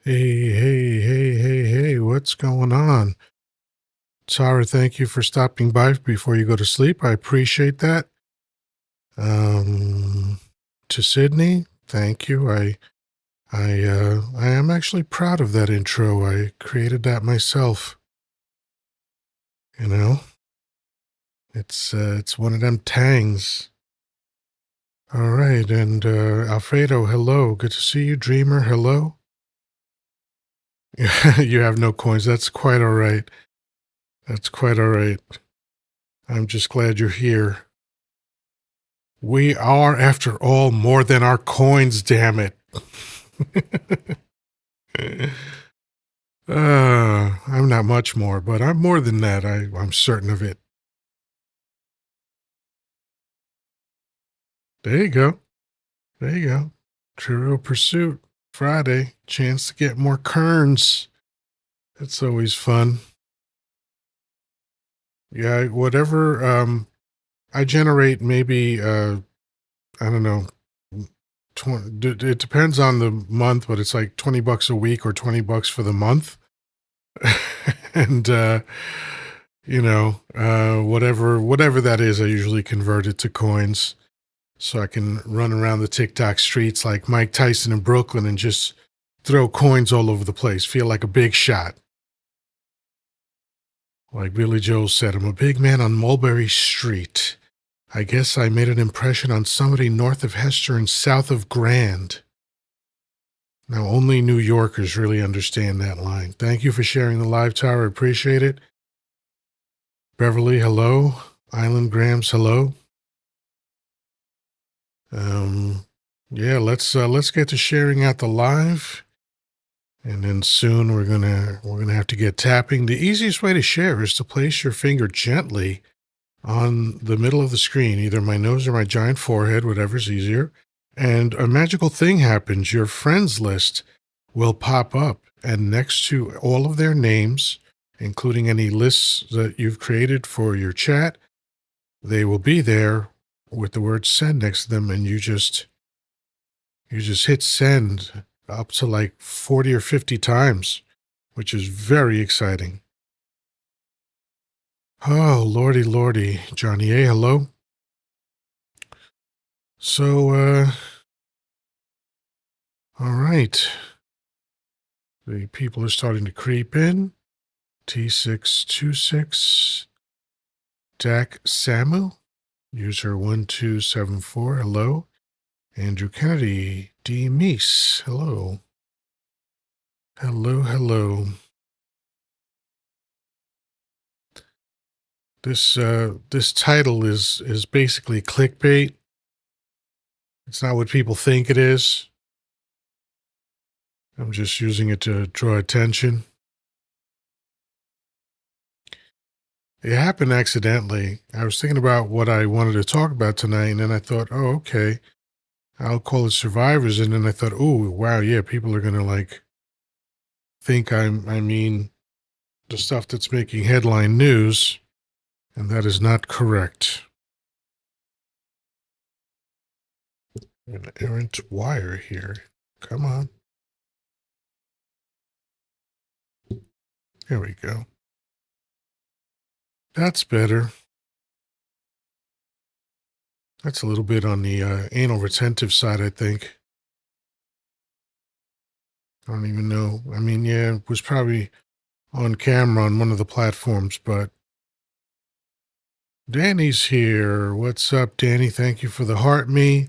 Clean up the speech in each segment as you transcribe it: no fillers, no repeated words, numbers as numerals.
Hey, what's going on? Tara, thank you for stopping by before you go to sleep. I appreciate that. Um, to Sydney, thank you. I am actually proud of that intro. I created that myself. You know, it's one of them tangs. All right, and Alfredo, hello. Good to see you. Dreamer, hello. You have no coins. That's quite all right. That's quite all right. I'm just glad you're here. We are, after all, more than our coins, damn it. I'm not much more, but I'm more than that. I'm certain of it. There you go. There you go. Trivial Pursuit, Friday. Chance to get more kerns. That's always fun. Yeah, whatever. I generate maybe, I don't know, 20, it depends on the month, but it's like $20 a week or $20 for the month. And whatever that is, I usually convert it to coins so I can run around the TikTok streets like Mike Tyson in Brooklyn and just throw coins all over the place. Feel like a big shot. Like Billy Joel said, I'm a big man on Mulberry Street. I guess I made an impression on somebody north of Hester and south of Grand. Now, only New Yorkers really understand that line. Thank you for sharing the live tower. Appreciate it. Beverly, hello. Island Grams, hello. Um, yeah, let's get to sharing out the live, and then soon we're gonna have to get tapping. The easiest way to share is to place your finger gently on the middle of the screen, either my nose or my giant forehead, whatever's easier, and a magical thing happens. Your friends list will pop up, and next to all of their names, including any lists that you've created for your chat, they will be there with the word send next to them, and you just hit send up to like 40 or 50 times, which is very exciting. Oh, lordy, Johnny A, hello. So, all right. The people are starting to creep in. T626, Dak Samu, user 1274, hello. Andrew Kennedy, D. Meese, hello. Hello. This title is basically clickbait. It's not what people think it is. I'm just using it to draw attention. It happened accidentally. I was thinking about what I wanted to talk about tonight, and then I thought, oh, okay, I'll call it survivors. And then I thought, oh, wow, yeah, people are gonna like think I mean the stuff that's making headline news, and that is not correct. An errant wire here. Come on. There we go. That's better. That's a little bit on the anal retentive side, I think. I don't even know. I mean, yeah, it was probably on camera on one of the platforms, but Danny's here. What's up, Danny? Thank you for the heart me.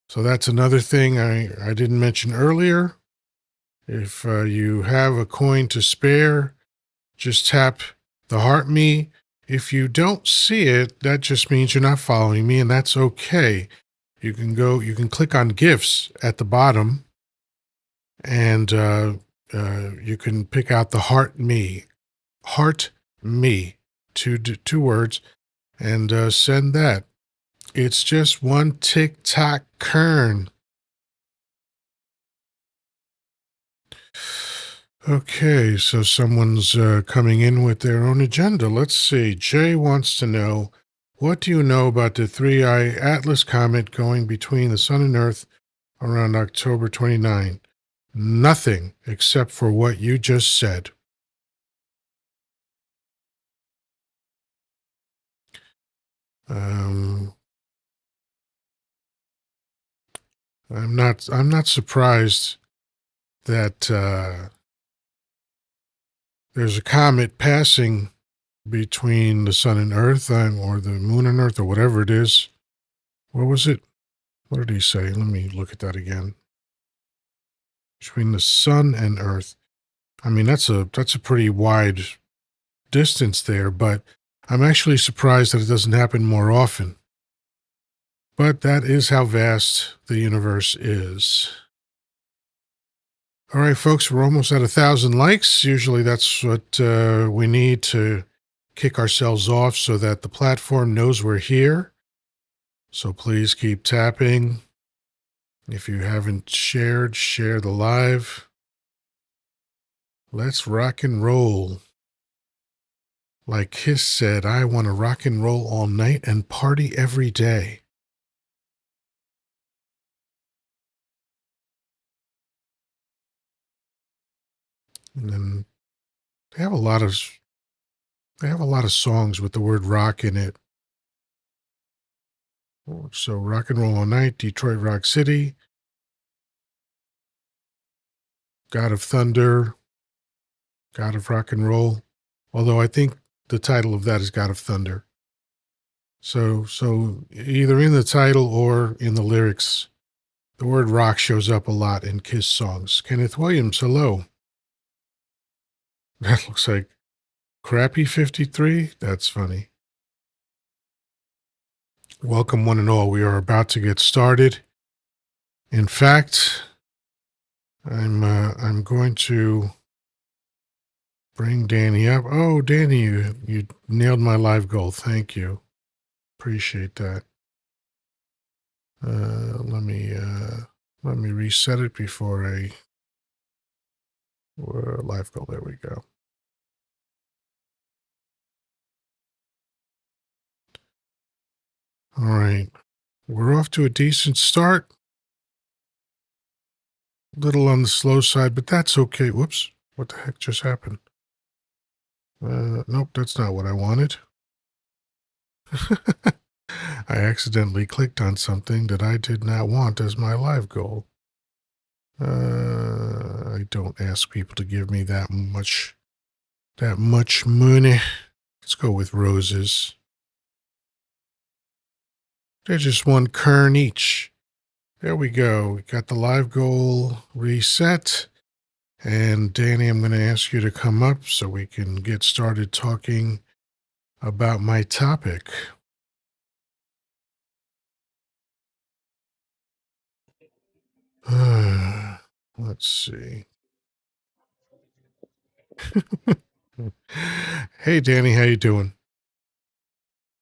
So that's another thing I didn't mention earlier. If you have a coin to spare, just tap the heart me. If you don't see it, that just means you're not following me, and that's okay. You can click on gifts at the bottom, and you can pick out the heart me, two words, and send that. It's just one TikTok kern. Okay, so someone's coming in with their own agenda. Let's see. Jay wants to know, what do you know about the Three-Eye Atlas comet going between the Sun and Earth around October 29? Nothing except for what you just said. Um, I'm not surprised that there's a comet passing between the sun and Earth, or the moon and Earth, or whatever it is. What was it? What did he say? Let me look at that again. Between the sun and Earth. I mean, that's a pretty wide distance there, but I'm actually surprised that it doesn't happen more often. But that is how vast the universe is. All right, folks, we're almost at 1,000 likes. Usually that's what we need to kick ourselves off so that the platform knows we're here. So please keep tapping. If you haven't shared, share the live. Let's rock and roll. Like Kiss said, I want to rock and roll all night and party every day. And then they have a lot of they have a lot of songs with the word rock in it. So rock and roll all night, Detroit Rock City, God of Thunder, God of Rock and Roll. Although I think the title of that is God of Thunder. So either in the title or in the lyrics, the word rock shows up a lot in Kiss songs. Kenneth Williams, hello. That looks like Crappy 53. That's funny. Welcome, one and all. We are about to get started. In fact, I'm going to bring Danny up. Oh, Danny, you nailed my live goal. Thank you. Appreciate that. Let me reset it before I live goal. There we go. All right, we're off to a decent start. Little on the slow side, but that's okay. Whoops, what the heck just happened? Nope, that's not what I wanted. I accidentally clicked on something that I did not want as my live goal. I don't ask people to give me that much money. Let's go with roses. They're just one kern each. There we go. We got the live goal reset. And Danny, I'm going to ask you to come up so we can get started talking about my topic. Let's see. Hey, Danny, how you doing?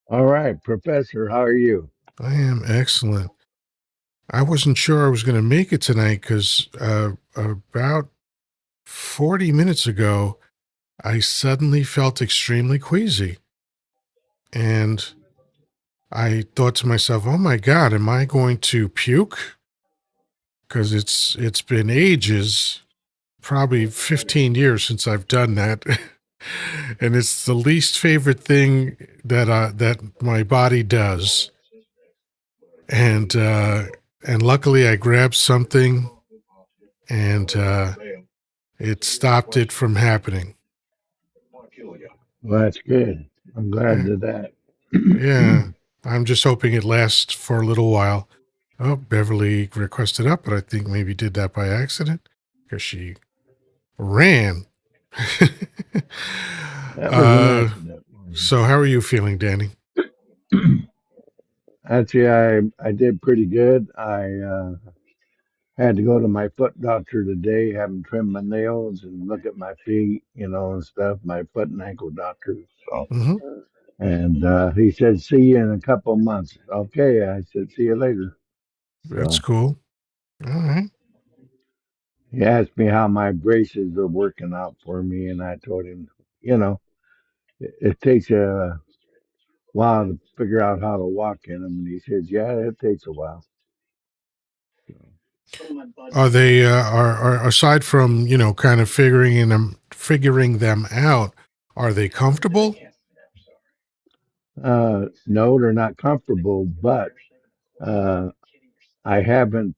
All right, Professor, how are you? I am excellent. I wasn't sure I was going to make it tonight because about 40 minutes ago, I suddenly felt extremely queasy. And I thought to myself, oh my God, am I going to puke? Because it's been ages, probably 15 years since I've done that. And it's the least favorite thing that my body does. And luckily I grabbed something and it stopped it from happening. Well, that's good. I'm glad Yeah, to that. yeah. I'm just hoping it lasts for a little while. Oh, Beverly requested up, but I think maybe did that by accident because she ran. That was an uh, accident. so how are you feeling, Danny? Actually, I did pretty good. I had to go to my foot doctor today, have him trim my nails and look at my feet, and stuff. My foot and ankle doctor. So, Mm-hmm. and he said, "See you in a couple of months." Okay, I said, "See you later." That's So cool. All right. he asked me how my braces are working out for me, and I told him, you know, it takes a while to figure out how to walk in them. And he says, "Yeah, it takes a while." Are they are aside from kind of figuring them out? Are they comfortable? No, they're not comfortable, but uh, I haven't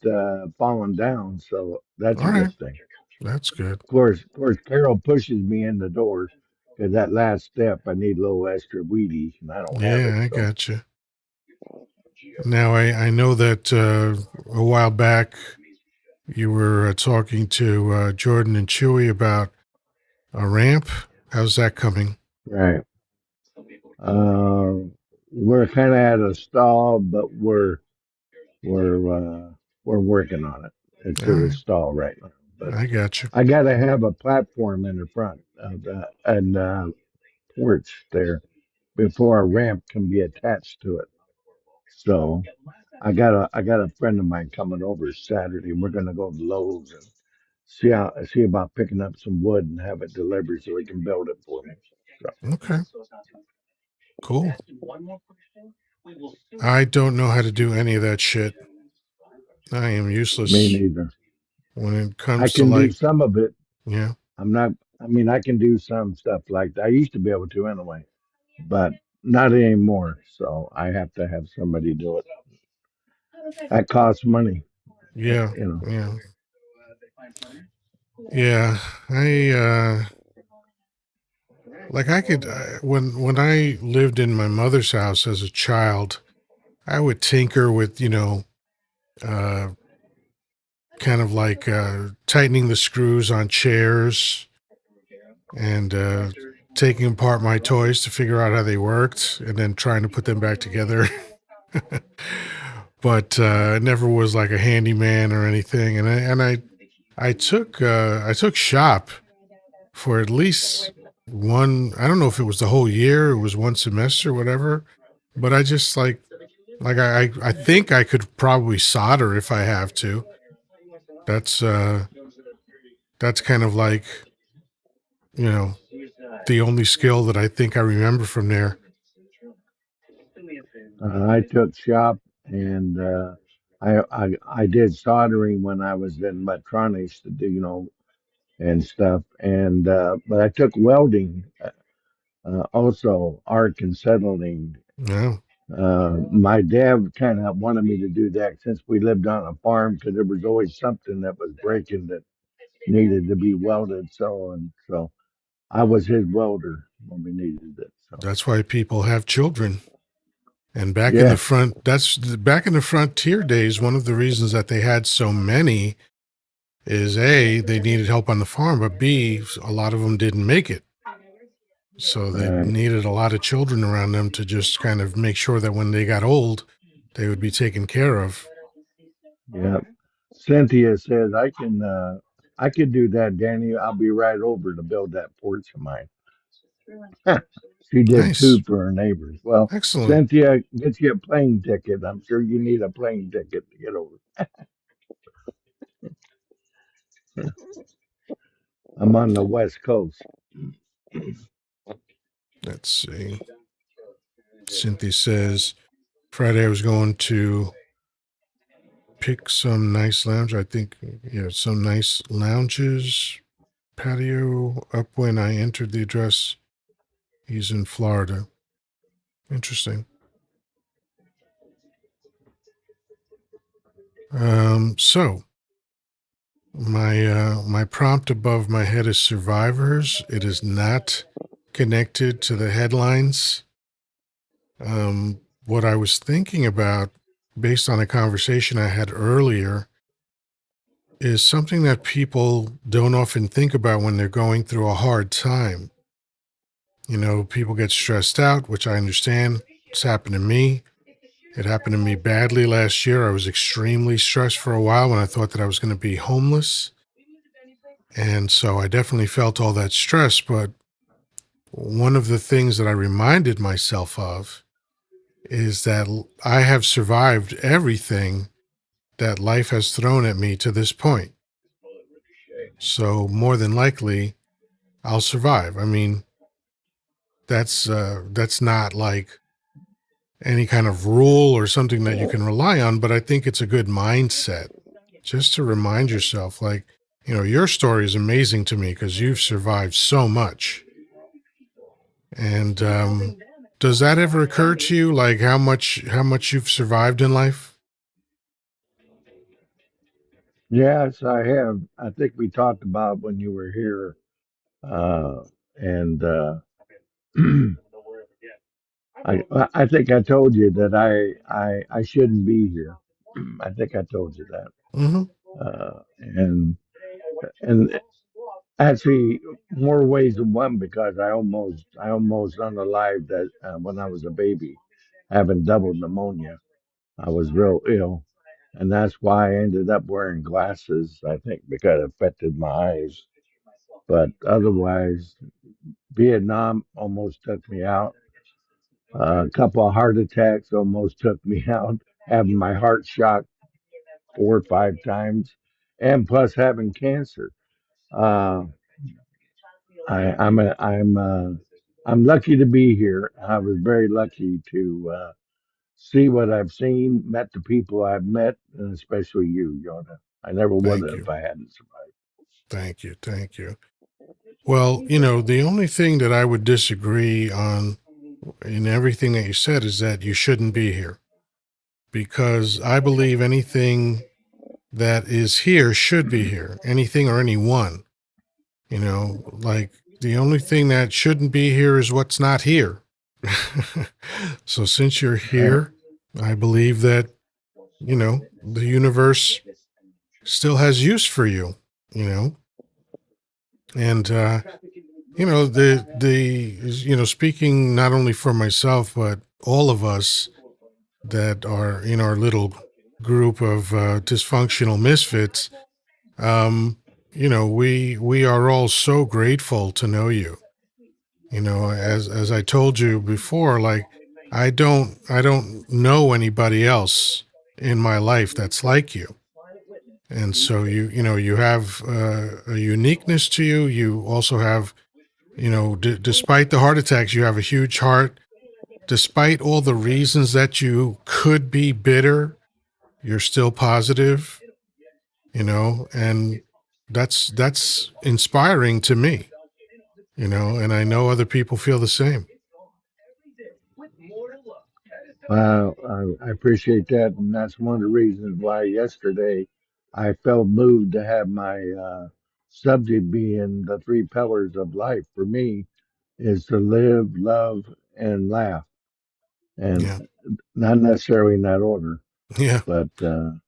fallen down, so that's All a right, good thing. that's good. Of course, Carol pushes me in the door because that last step I need a little extra Wheaties, and I don't have it. Yeah, I So got you. Now I know that a while back you were talking to Jordan and Chewy about a ramp. How's that coming? right, uh, we're kind of at a stall, but we're we're working on it. It's All at a right, stall right now, but I got you. I got to have a platform in the front of the and porch there before a ramp can be attached to it. So I got a friend of mine coming over Saturday. We're gonna go to Lowe's and see about picking up some wood and have it delivered so he can build it for me. So, Okay, cool. I don't know how to do any of that shit. I am me useless neither. when it I comes to can do like, some of it. yeah, I'm not. I mean, I can do some stuff like that. I used to be able to anyway, but not anymore. So I have to have somebody do it. That costs money, yeah, you know. yeah, yeah. I like I could when I lived in my mother's house as a child, I would tinker with uh, kind of like tightening the screws on chairs and taking apart my toys to figure out how they worked, and then trying to put them back together. But I never was like a handyman or anything, and I took shop for at least one. I don't know if it was the whole year, it was one semester, whatever. But I just I think I could probably solder if I have to. That's that's kind of like you know the only skill that I think I remember from there. I took shop and I did soldering when I was in electronics to do and stuff. And but I took welding also arc and settling. Yeah, My dad kind of wanted me to do that since we lived on a farm because there was always something that was breaking that needed to be welded. So I was his welder when we needed it. So that's why people have children. And back in the yeah, back in the frontier days, one of the reasons that they had so many is A, they needed help on the farm, but B, a lot of them didn't make it. So they right, needed a lot of children around them to just kind of make sure that when they got old, they would be taken care of. yeah. Cynthia says I can do that, Danny. I'll be right over to build that porch of mine. She did Nice. too for her neighbors. Well, Excellent. Cynthia, get you a plane ticket. I'm sure you need a plane ticket to get over. I'm on the West Coast. Let's see. Cynthia says Friday I was going to pick some nice lounge. I think, yeah, some nice lounges, patio up when I entered the address. He's in Florida. Interesting. So my prompt above my head is survivors. It is not connected to the headlines. What I was thinking about, based on a conversation I had earlier, is something that people don't often think about when they're going through a hard time. People get stressed out, which I understand. It's happened to me. It happened to me badly last year. I was extremely stressed for a while when I thought that I was going to be homeless. And so I definitely felt all that stress. But one of the things that I reminded myself of is that I have survived everything that life has thrown at me to this point. So more than likely, I'll survive. I mean, that's not like any kind of rule or something that you can rely on, but I think it's a good mindset. just to remind yourself, like, your story is amazing to me because you've survived so much. And does that ever occur to you, like how much you've survived in life? Yes, I have. I think we talked about when you were here, and I think I told you that I shouldn't be here. I think I told you that. Hmm. And actually more ways than one because I almost unalived that when I was a baby, having double pneumonia. I was real ill, and that's why I ended up wearing glasses. I think because it affected my eyes. But otherwise, Vietnam almost took me out. A couple of heart attacks almost took me out. Having my heart shot 4 or 5 times, and plus having cancer. Uh, I'm lucky to be here. I was very lucky to see what I've seen, met the people I've met, and especially you, Yoda. I never would Thank have if you. I hadn't survived. Thank you. Thank you. Well, the only thing that I would disagree on in everything that you said is that you shouldn't be here, because I believe anything that is here should be here. Anything or anyone, like the only thing that shouldn't be here is what's not here. So since you're Right. here, I believe that, the universe still has use for you, you know, and, speaking not only for myself, but all of us that are in our little group of dysfunctional misfits, um, we are all so grateful to know you. As I told you before, like I don't know anybody else in my life that's like you. And so you have a uniqueness to you. You also have, despite the heart attacks, you have a huge heart. Despite all the reasons that you could be bitter, you're still positive, and that's inspiring to me, and I know other people feel the same. Well, I appreciate that, and that's one of the reasons why yesterday I felt moved to have my subject being the three pillars of life. For me, is to live, love, and laugh, and Yeah. not necessarily in that order, Yeah. but it's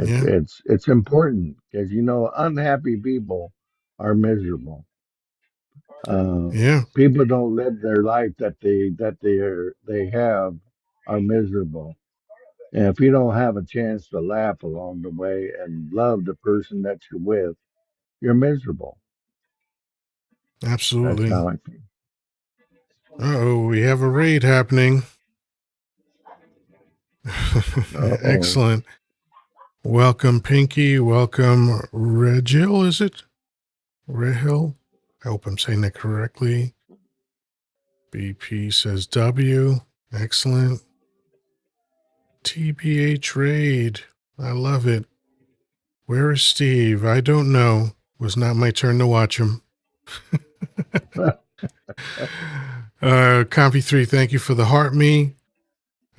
Yeah. it's it's important because unhappy people are miserable. Uh, Yeah. People don't live their life that they have are miserable. And if you don't have a chance to laugh along the way and love the person that you're with, you're miserable. That's Absolutely. how I feel. Oh, we have a raid happening. Uh oh. Excellent. Welcome, Pinky. Welcome, Regil. Is it Rahil? I hope I'm saying that correctly. BP says W. Excellent. TBH raid. I love it. Where is Steve? I don't know. Was not my turn to watch him. Compy3, thank you for the heart me.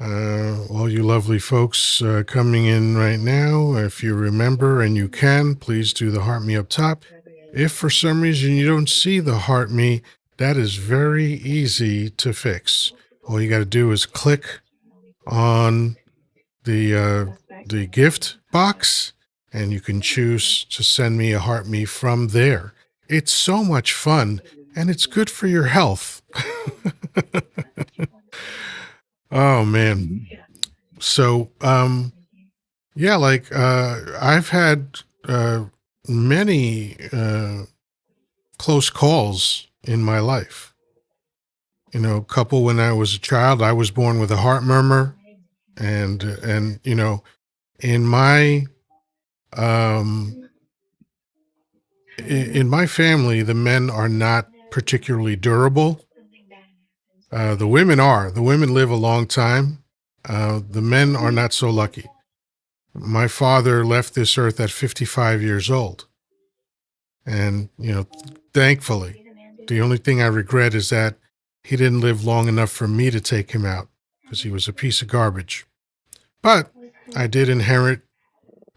All you lovely folks coming in right now, if you remember and you can, please do the heart me up top. If for some reason you don't see the heart me, that is very easy to fix. All you got to do is click on the gift box, and you can choose to send me a heart me from there. It's so much fun, and it's good for your health. Oh man. So yeah, like I've had many close calls in my life. A couple when I was a child. I was born with a heart murmur, and in my um in my family, the men are not particularly durable. The women are. The women live a long time. The men are not so lucky. My father left this earth at 55 years old. And, thankfully, the only thing I regret is that he didn't live long enough for me to take him out because he was a piece of garbage. But I did inherit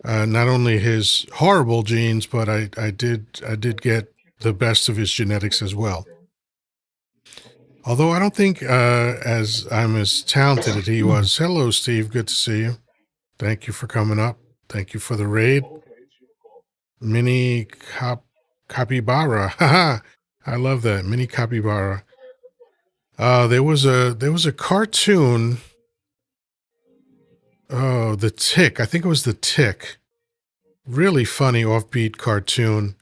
not only his horrible genes, but I did get the best of his genetics as well. Although I don't think as I'm as talented as he was. Hello, Steve. Good to see you. Thank you for coming up. Thank you for the raid. Mini capybara. Haha. I love that. Mini capybara. There was a cartoon. Oh, The Tick. I think it was The Tick. Really funny offbeat cartoon.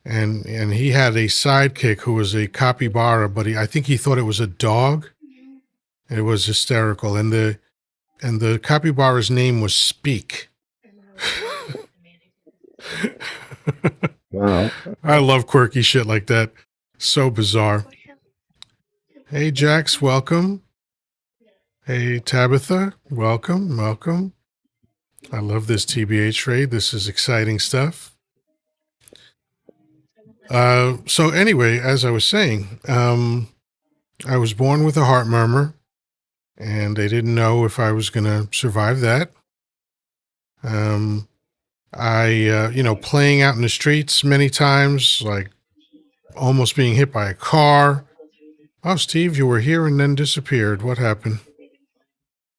And he had a sidekick who was a capybara, but I think he thought it was a dog. It was hysterical. And the capybara's name was Speak. Wow. I love quirky shit like that. So bizarre. Hey, Jax, welcome. Hey, Tabitha, welcome. I love this TBH raid. This is exciting stuff. So anyway, as I was saying, I was born with a heart murmur, and they didn't know if I was going to survive that. Playing out in the streets many times, like almost being hit by a car. Oh, Steve, you were here and then disappeared. What happened?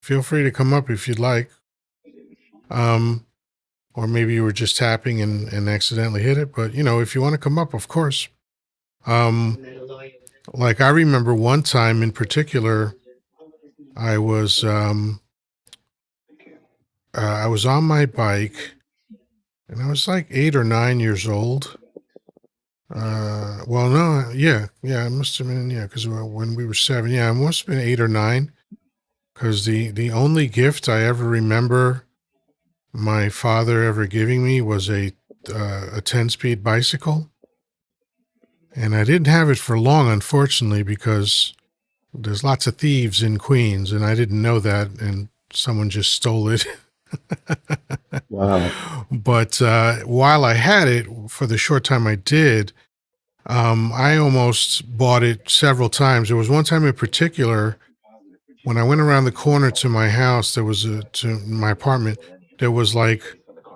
Feel free to come up if you'd like. Or maybe you were just tapping and accidentally hit it. But, if you want to come up, of course. Like I remember one time in particular, I was on my bike, and I was like 8 or 9 years old. Well, no, yeah, it must have been, because when we were 7, it must have been 8 or 9, because the only gift I ever remember my father ever giving me was a 10-speed bicycle. And I didn't have it for long, unfortunately, because there's lots of thieves in Queens, and I didn't know that, and someone just stole it. Wow. But while I had it, for the short time I did, I almost bought it several times. There was one time in particular when I went around the corner to my house. To my apartment. There was like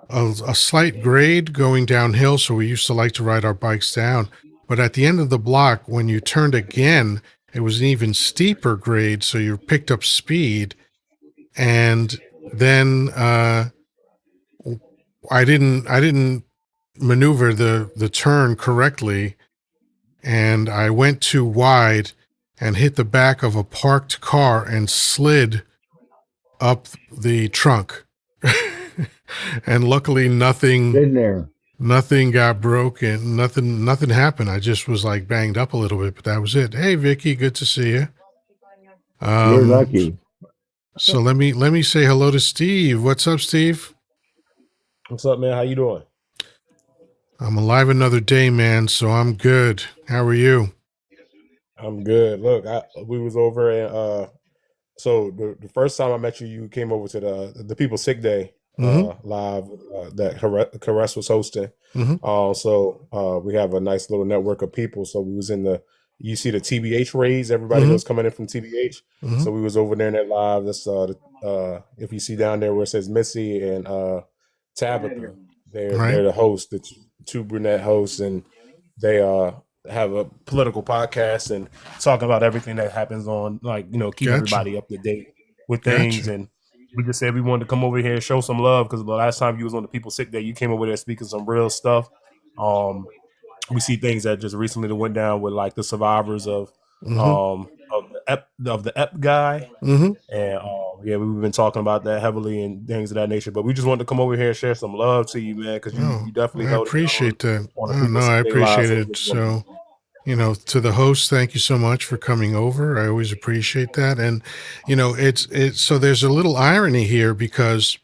a slight grade going downhill, so we used to like to ride our bikes down. But at the end of the block, when you turned again, it was an even steeper grade, so you picked up speed. And then I didn't maneuver the turn correctly, and I went too wide and hit the back of a parked car and slid up the trunk. And luckily Been there. nothing got broken. Nothing happened. I just was like banged up a little bit, but that was it. Hey, Vicky, good to see you. You're Um, lucky. so let me say hello to Steve. What's up, Steve? What's up, man? How you doing? I'm alive another day, man, so I'm good. How are you? I'm good. Look, we was over and so the first time I met you, you came over to the People Sick Day Mm-hmm. live that Caress was hosting. Mm-hmm. So we have a nice little network of people. So we was in you see the TBH raids, everybody Mm-hmm. was coming in from TBH. Mm-hmm. So we was over there in that live. That's if you see down there where it says Missy and Tabitha, Right. they're the hosts, the two brunette hosts, and they have a political podcast and talking about everything that happens on, like, keep Gotcha. everybody up to date with things. Gotcha. And we just said we wanted to come over here and show some love because the last time you was on the People Sick Day, you came over there speaking some real stuff. Um, we see things that just recently went down with like the survivors Mm-hmm. of the EP guy. Mm-hmm. And yeah, we've been talking about that heavily and things of that nature. But we just wanted to come over here and share some love to you, man, because you Oh, definitely I held it down appreciate that. on the Oh, People no, I Sick Day live. appreciate So we it. just wanted So, to the host, thank you so much for coming over. I always appreciate that. And, it's so there's a little irony here because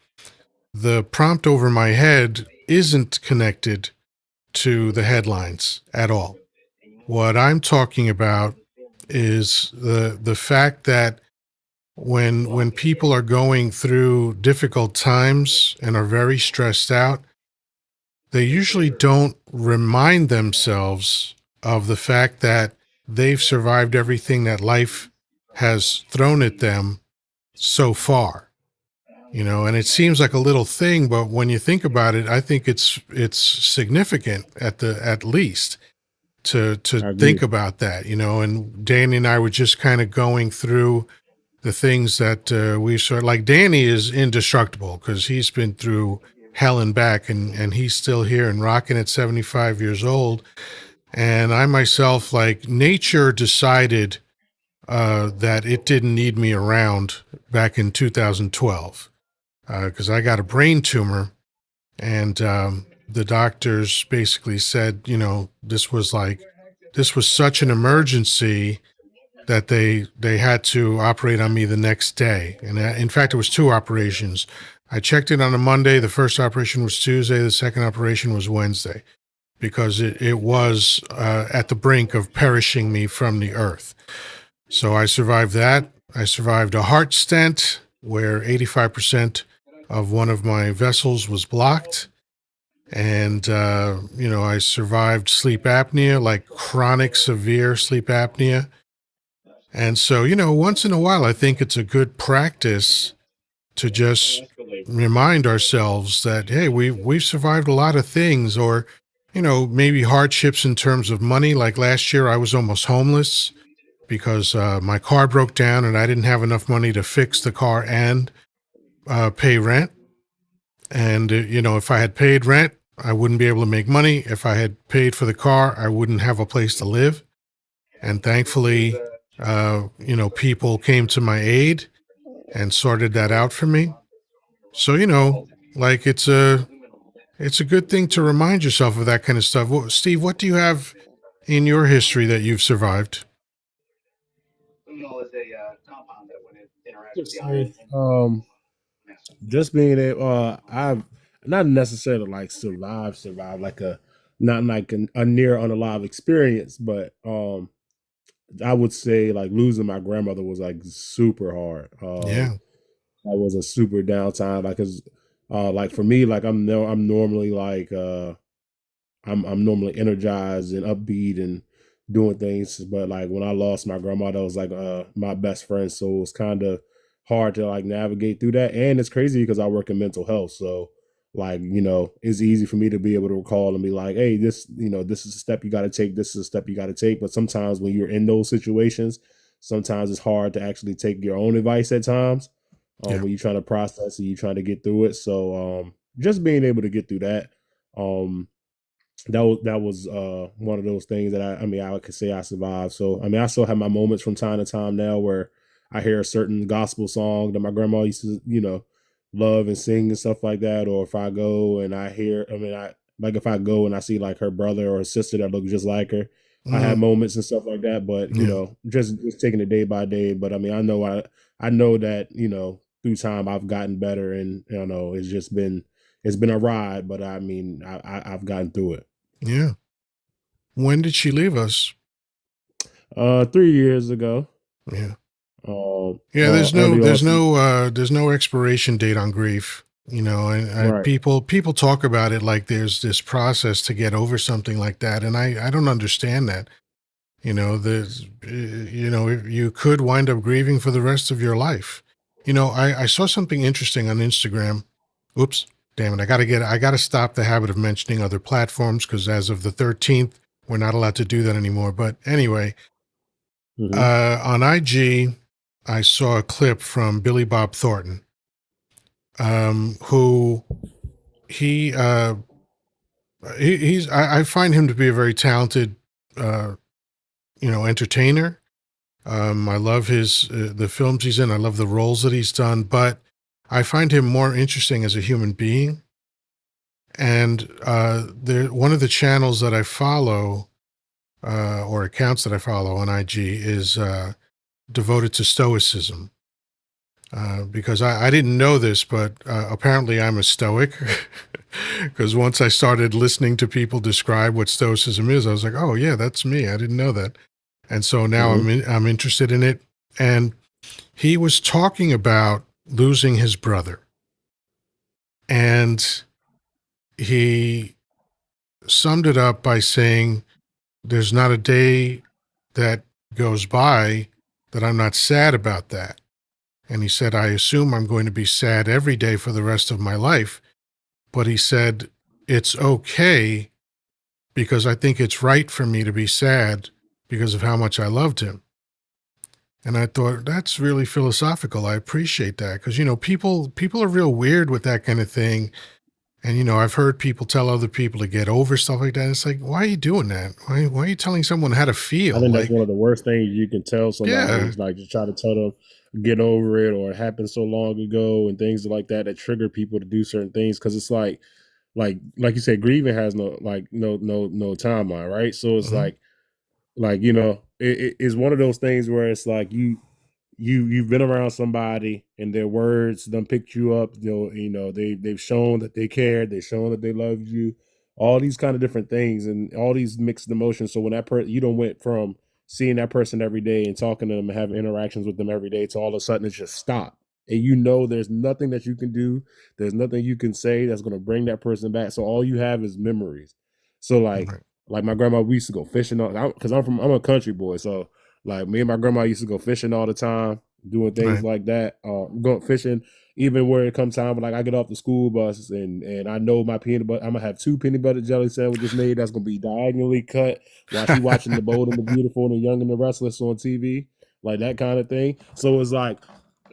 the prompt over my head isn't connected to the headlines at all. What I'm talking about is the fact that when people are going through difficult times and are very stressed out, they usually don't remind themselves of the fact that they've survived everything that life has thrown at them so far. And it seems like a little thing, but when you think about it, I think it's significant at least to I think agree. about that. And Danny and I were just kind of going through the things that we saw. Like Danny is indestructible because he's been through hell and back, and he's still here and rocking at 75 years old. And I myself, like, nature decided that it didn't need me around back in 2012 because I got a brain tumor, and the doctors basically said, this was such an emergency that they had to operate on me the next day. And in fact, it was two operations. I checked in on a Monday. The first operation was Tuesday. The second operation was Wednesday because it was at the brink of perishing me from the earth. So I survived that. I survived a heart stent where 85% of one of my vessels was blocked. And, I survived sleep apnea, like chronic severe sleep apnea. And so, once in a while, I think it's a good practice to just remind ourselves that, hey, we've survived a lot of things, or, maybe hardships in terms of money. Like last year, I was almost homeless because my car broke down and I didn't have enough money to fix the car and pay rent. And, if I had paid rent, I wouldn't be able to make money. If I had paid for the car, I wouldn't have a place to live. And thankfully, people came to my aid and sorted that out for me. So, like it's a good thing to remind yourself of that kind of stuff. Well, Steve, what do you have in your history that you've survived? Just say, just being able, I've not necessarily like survive like a not like a near unalive experience, but I would say like losing my grandmother was like super hard. Yeah. That was a super downtime, like, cause like for me, like I'm normally like I'm normally energized and upbeat and doing things. But like when I lost my grandma, that was like my best friend. So it was kind of hard to like navigate through that. And it's crazy because I work in mental health. So like, it's easy for me to be able to recall and be like, hey, this is a step you gotta take, this is a step you gotta take. But sometimes when you're in those situations, sometimes it's hard to actually take your own advice at times. Yeah. When you're trying to process and you're trying to get through it. So just being able to get through that. Um that was one of those things that I could say I survived. So I still have my moments from time to time now where I hear a certain gospel song that my grandma used to love and sing and stuff like that. Or if I go and I hear, I like if I go and I see like her brother or sister that look just like her, I have Mm, moments and stuff like that. But yeah. just taking it day by day. But I know that through time I've gotten better, and it's been a ride, but I've gotten through it. Yeah. When did she leave us? 3 years ago. Yeah. Yeah, Early on, there's no expiration date on grief. And right. people talk about it like there's this process to get over something like that, and I don't understand that. There's you could wind up grieving for the rest of your life. I saw something interesting on Instagram. Oops, damn it! I gotta stop the habit of mentioning other platforms because as of the 13th, we're not allowed to do that anymore. But anyway, Hmm. on IG, I saw a clip from Billy Bob Thornton, who he, he's I find him to be a very talented, uh, entertainer. I love the films he's in. I love the roles that he's done, but I find him more interesting as a human being. And one of the channels that I follow, or accounts that I follow on IG, is devoted to Stoicism. Because I didn't know this, but apparently I'm a Stoic. Because once I started listening to people describe what Stoicism is, I was like, oh yeah, that's me. I didn't know that. And so now Hmm. I'm interested in it. And He was talking about losing his brother. And he summed it up by saying, there's not a day that goes by that I'm not sad about that. And he said, I assume I'm going to be sad every day for the rest of my life. But he said, it's okay because I think it's right for me to be sad because of how much I loved him. And I thought, that's really philosophical. I appreciate that because, people are real weird with that kind of thing. And, I've heard people tell other people to get over stuff like that. It's like, why are you doing that? Why are you telling someone how to I feel? think that's Like, one of the worst things you can tell somebody yeah. is like just try to tell them get over it or it happened so long ago and things like that that trigger people to do certain things because it's like you said, grieving has no timeline, right? So it's Mhm. like it's one of those things where it's like you've been around somebody and their words done picked you up. They've shown that they cared, they've shown that they loved you, all these kind of different things and all these mixed emotions. So when that person you don't went from seeing that person every day and talking to them and having interactions with them every day to all of a sudden it's just stop. And there's nothing that you can do, there's nothing you can say that's going to bring that person back. So all you have is memories. So Right. like my grandma, we used to go fishing because I'm a country boy. So like me and my grandma used to go fishing all the time, doing things Right. like that. Going fishing, even where it comes time, like I get off the school bus and I know my peanut butter. I'm gonna have 2 peanut butter jelly sandwiches made. That's gonna be diagonally cut while she watching The Bold and the Beautiful and the Young and the Restless on TV, like that kind of thing. So it's like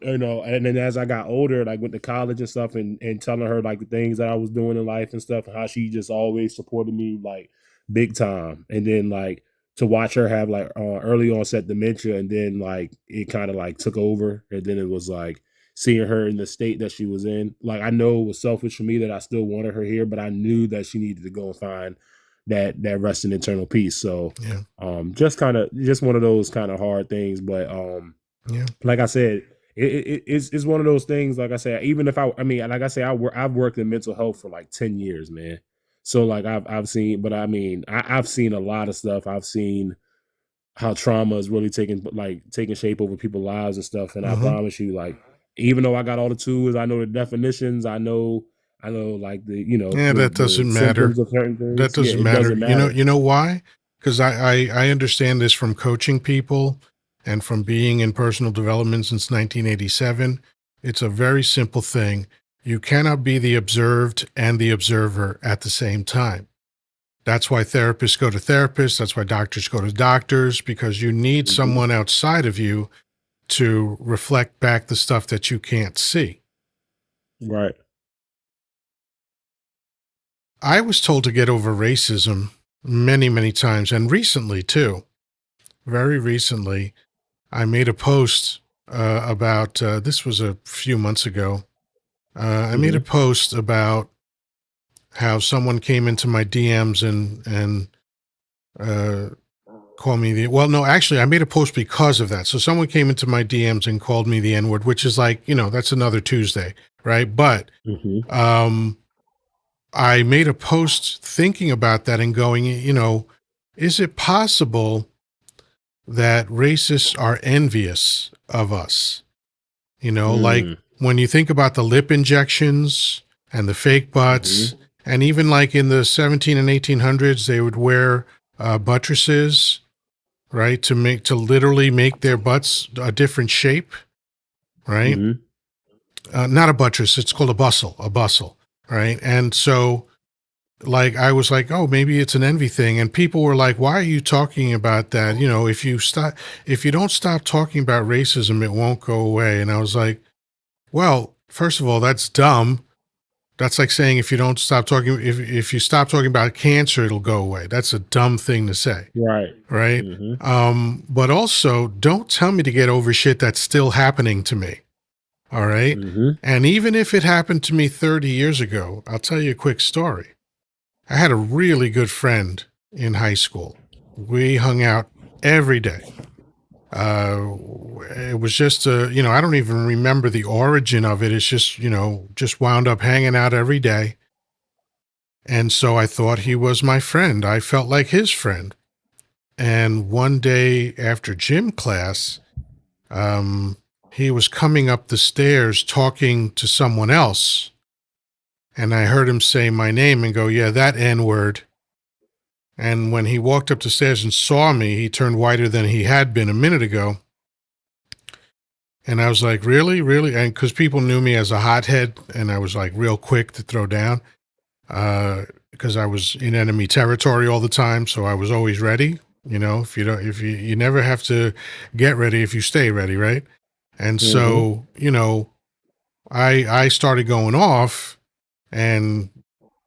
and then as I got older, like went to college and stuff, and telling her like the things that I was doing in life and stuff, and how she just always supported me like big time, and then like to watch her have like early onset dementia, and then like it kind of like took over, and then it was like seeing her in the state that she was in. Like I know it was selfish for me that I still wanted her here, but I knew that she needed to go and find that rest and eternal peace. So Yeah. just one of those kind of hard things, but Yeah. like I said, it's one of those things. Like I said, even if I mean, like I say, I've worked in mental health for like 10 years, man. So like I've seen, but I mean, I've seen a lot of stuff. I've seen how trauma is really taking shape over people's lives and stuff. And I Hmm. promise you, like even though I got all the tools, I know the definitions, I know like the Yeah, that the doesn't matter. symptoms of certain That things. Yeah, doesn't it matter. doesn't matter. You know why? Because I understand this from coaching people and from being in personal development since 1987. It's a very simple thing. You cannot be the observed and the observer at the same time. That's why therapists go to therapists. That's why doctors go to doctors, because you need Hmm. someone outside of you to reflect back the stuff that you can't see. Right. I was told to get over racism many, many times, and recently too. Very recently, I made a post about this was a few months ago. I made a Hmm. post about how someone came into my DMs and uh, called me the well. No, actually, I made a post because of that. So someone came into my DMs and called me the N word, which is like that's another Tuesday, right? But Hmm. um, I made a post thinking about that and going, is it possible that racists are envious of us? Like Mm. when you think about the lip injections and the fake Hmm. butts, and even like in the 17 and 1800s, they would wear buttresses, right, to literally make their butts a different shape, right? Hmm. Not a buttress; it's called a bustle, right? And so like I was like, oh, maybe it's an envy thing, and people were like, why are you talking about that? If you don't stop talking about racism, it won't go away. And I was like, well, first of all, that's dumb. That's like saying if you don't stop talking, if you stop talking about cancer, it'll go away. That's a dumb thing to say, Right. right? Hmm. But also, don't tell me to get over shit that's still happening to me. All right. Hmm. And even if it happened to me 30 years ago, I'll tell you a quick story. I had a really good friend in high school. We hung out every day. Uh, it was just, I don't even remember the origin of it. It's just, just wound up hanging out every day. And so I thought he was my friend. I felt like his friend. And one day after gym class, um, he was coming up the stairs talking to someone else. And I heard him say my name and go, yeah, that N-word. And when he walked up the stairs and saw me, he turned whiter than he had been a minute ago. And I was like, really? Really? And because people knew me as a hothead, and I was like real quick to throw down because I was in enemy territory all the time. So I was always ready. You know, if you never have to get ready if you stay ready, right? And so, you know, I started going off, and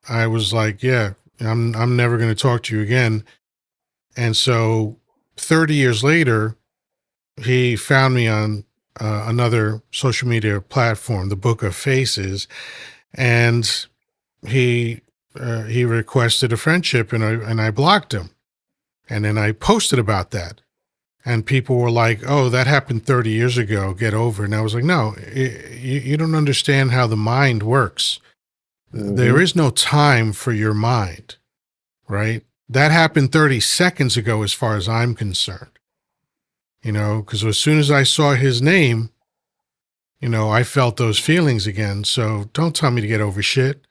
I was like, yeah, I'm never going to talk to you again. And so 30 years later, he found me on another social media platform, the Book of Faces, and he requested a friendship, and I blocked him. And then I posted about that. And people were like, oh, that happened 30 years ago. Get over it. And I was like, no, you don't understand how the mind works. There is no time for your mind, right? That happened 30 seconds ago, as far as I'm concerned. You know, because as soon as I saw his name, you know, I felt those feelings again. So don't tell me to get over shit.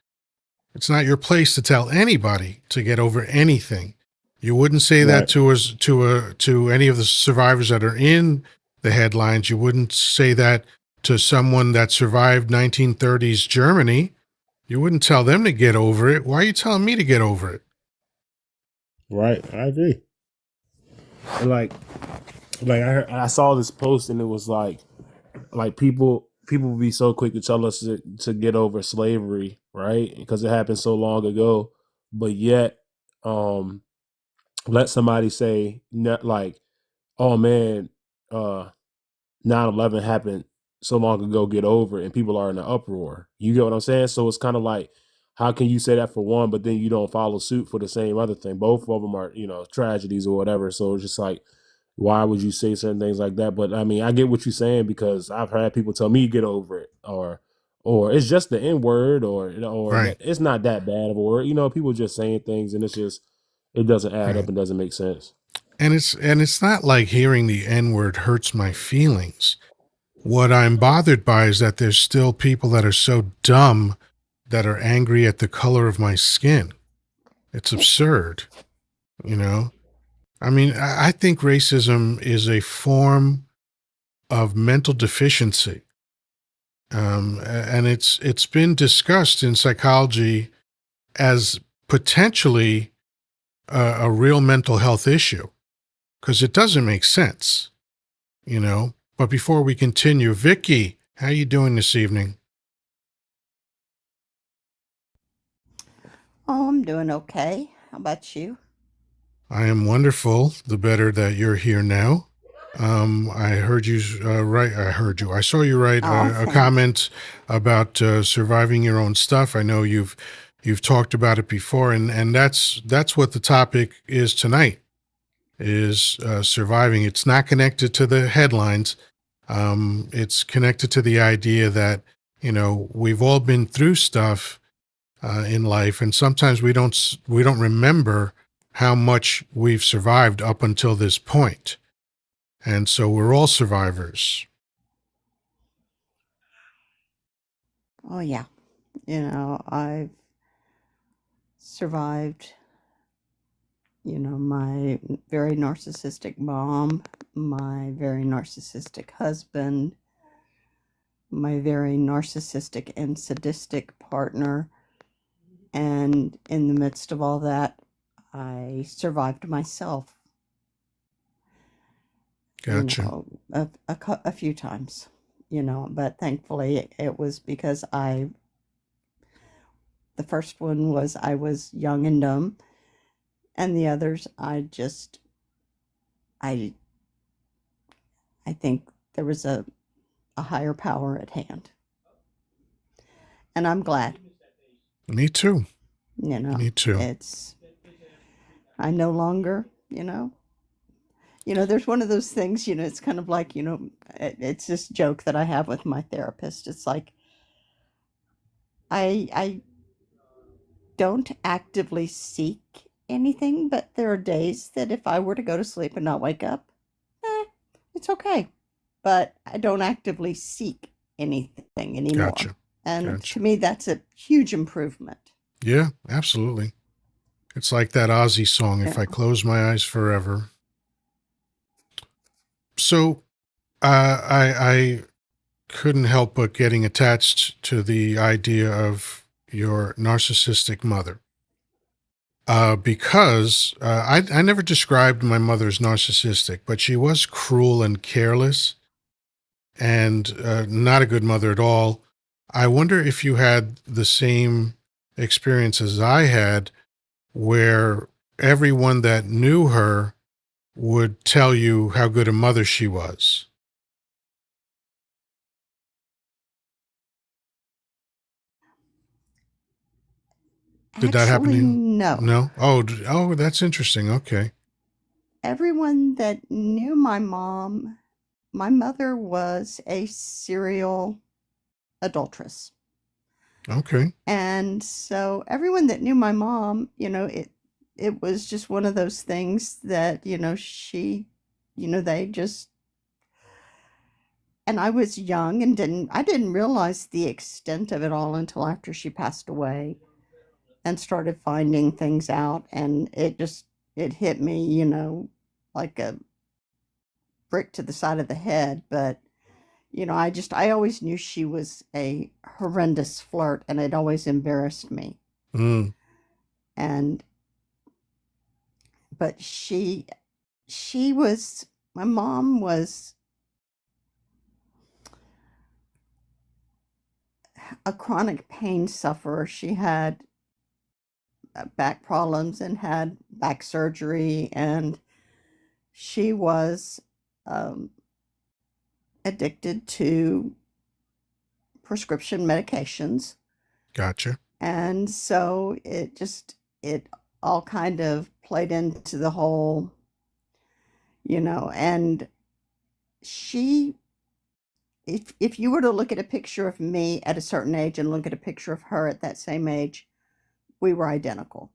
It's not your place to tell anybody to get over anything. You wouldn't say that to us, to any of the survivors that are in the headlines. You wouldn't say that to someone that survived 1930s Germany. You wouldn't tell them to get over it. Why are you telling me to get over it? Right, I agree. And I saw this post, and it was like people be so quick to tell us to get over slavery, right? Because it happened so long ago, but yet, let somebody say not like, oh man, 9/11 happened so long ago, get over it, and people are in an uproar. You get what I'm saying? So it's kind of like, how can you say that for one, but then you don't follow suit for the same other thing? Both of them are, tragedies or whatever. So it's just like, why would you say certain things like that? But I mean, I get what you're saying, because I've had people tell me get over it, or it's just the N word, or Right. that it's not that bad of a word. People just saying things, and it doesn't add up Right. and doesn't make sense. And it's not like hearing the N-word hurts my feelings. What I'm bothered by is that there's still people that are so dumb that are angry at the color of my skin. It's absurd, you know? I mean, I think racism is a form of mental deficiency. And it's been discussed in psychology as potentially a real mental health issue, because it doesn't make sense, you know? But before we continue, Vicky, how you doing this evening? Oh, I'm doing okay. How about you? I am wonderful. The better that you're here now. I heard you write. I heard you. I saw you write Oh, a thanks. comment about surviving your own stuff. I know you've talked about it before, and that's what the topic is tonight. Is surviving. It's not connected to the headlines. It's connected to the idea that, you know, we've all been through stuff in life, and sometimes we don't remember how much we've survived up until this point, and so we're all survivors. Oh, yeah. I've survived, my very narcissistic mom, my very narcissistic husband, my very narcissistic and sadistic partner. And in the midst of all that, I survived myself, Gotcha. a few times, but thankfully it was because the first one was I was young and dumb, and the others I I think there was a higher power at hand. And I'm glad, Me too. you know, Me too. it's I no longer, there's one of those things, it's kind of like, it's this joke that I have with my therapist. It's like I don't actively seek anything, but there are days that if I were to go to sleep and not wake up, it's okay. but I don't actively seek anything anymore. Gotcha. And Gotcha. to me, that's a huge improvement. Yeah, absolutely. It's like that Ozzy song, If Yeah. I Close My Eyes Forever. So I couldn't help but getting attached to the idea of your narcissistic mother. Because I never described my mother as narcissistic, but she was cruel and careless and not a good mother at all. I wonder if you had the same experience as I had, where everyone that knew her would tell you how good a mother she was. Did that happen to Actually, you? no. No? Oh, oh, that's interesting. Okay. Everyone that knew my mother was a serial adulteress. Okay. And so everyone that knew my mom, it was just one of those things that, they just, and I was young and I didn't realize the extent of it all until after she passed away and started finding things out. And it hit me, like a brick to the side of the head. But, I always knew she was a horrendous flirt, and it always embarrassed me. Mm, And, but my mom was a chronic pain sufferer. She had back problems and had back surgery, and she was um, addicted to prescription medications. gotcha. And so it all kind of played into the whole, and she, if you were to look at a picture of me at a certain age and look at a picture of her at that same age, we were identical.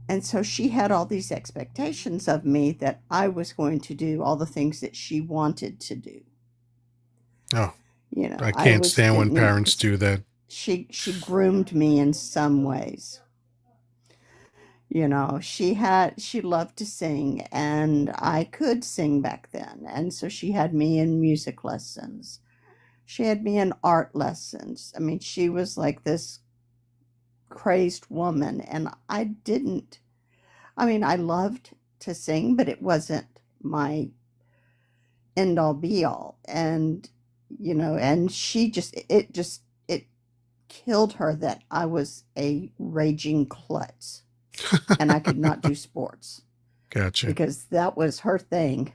And so she had all these expectations of me that I was going to do all the things that she wanted to do. Oh, I I can't was, stand when parents do that. she groomed me in some ways. She loved to sing, and I could sing back then. And so she had me in music lessons. She had me in art lessons. I mean, she was like this crazed woman, and I loved to sing, but it wasn't my end all be all. And, and it killed her that I was a raging klutz and I could not do sports Gotcha. because that was her thing.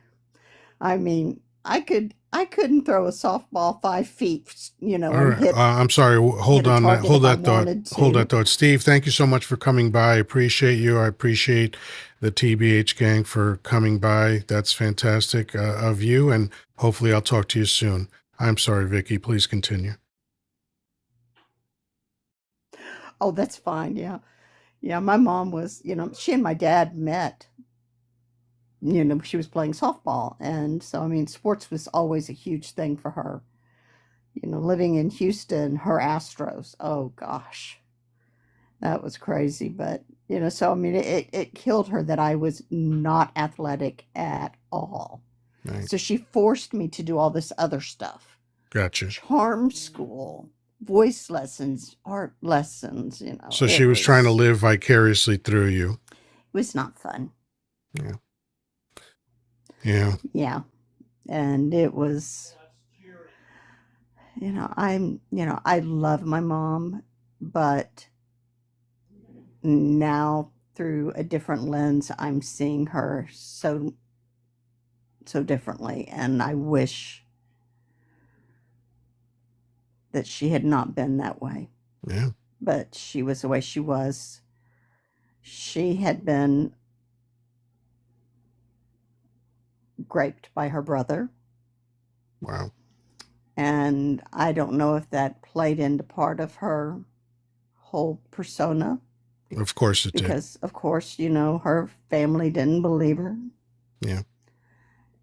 I mean, I couldn't throw a softball 5 feet, All and right. hit I'm sorry. Hold a on. target Hold if I that thought. wanted Hold to. that thought. Steve, thank you so much for coming by. I appreciate you. I appreciate the TBH gang for coming by. That's fantastic of you. And hopefully I'll talk to you soon. I'm sorry, Vicky. Please continue. Oh, that's fine. Yeah. Yeah, my mom was, she and my dad met. She was playing softball, and so I mean, sports was always a huge thing for her. Living in Houston, her Astros. Oh gosh, that was crazy. But so I mean, it killed her that I was not athletic at all. Right. So she forced me to do all this other stuff. Gotcha. Charm school, voice lessons, art lessons. So she was trying to live vicariously through you. It was not fun. Yeah. Yeah. Yeah, and it was. I love my mom, but now through a different lens, I'm seeing her so differently, and I wish that she had not been that way. Yeah. But she was the way she was. She had been raped by her brother. Wow. And I don't know if that played into part of her whole persona. Of course it did. Because, of course, her family didn't believe her. Yeah.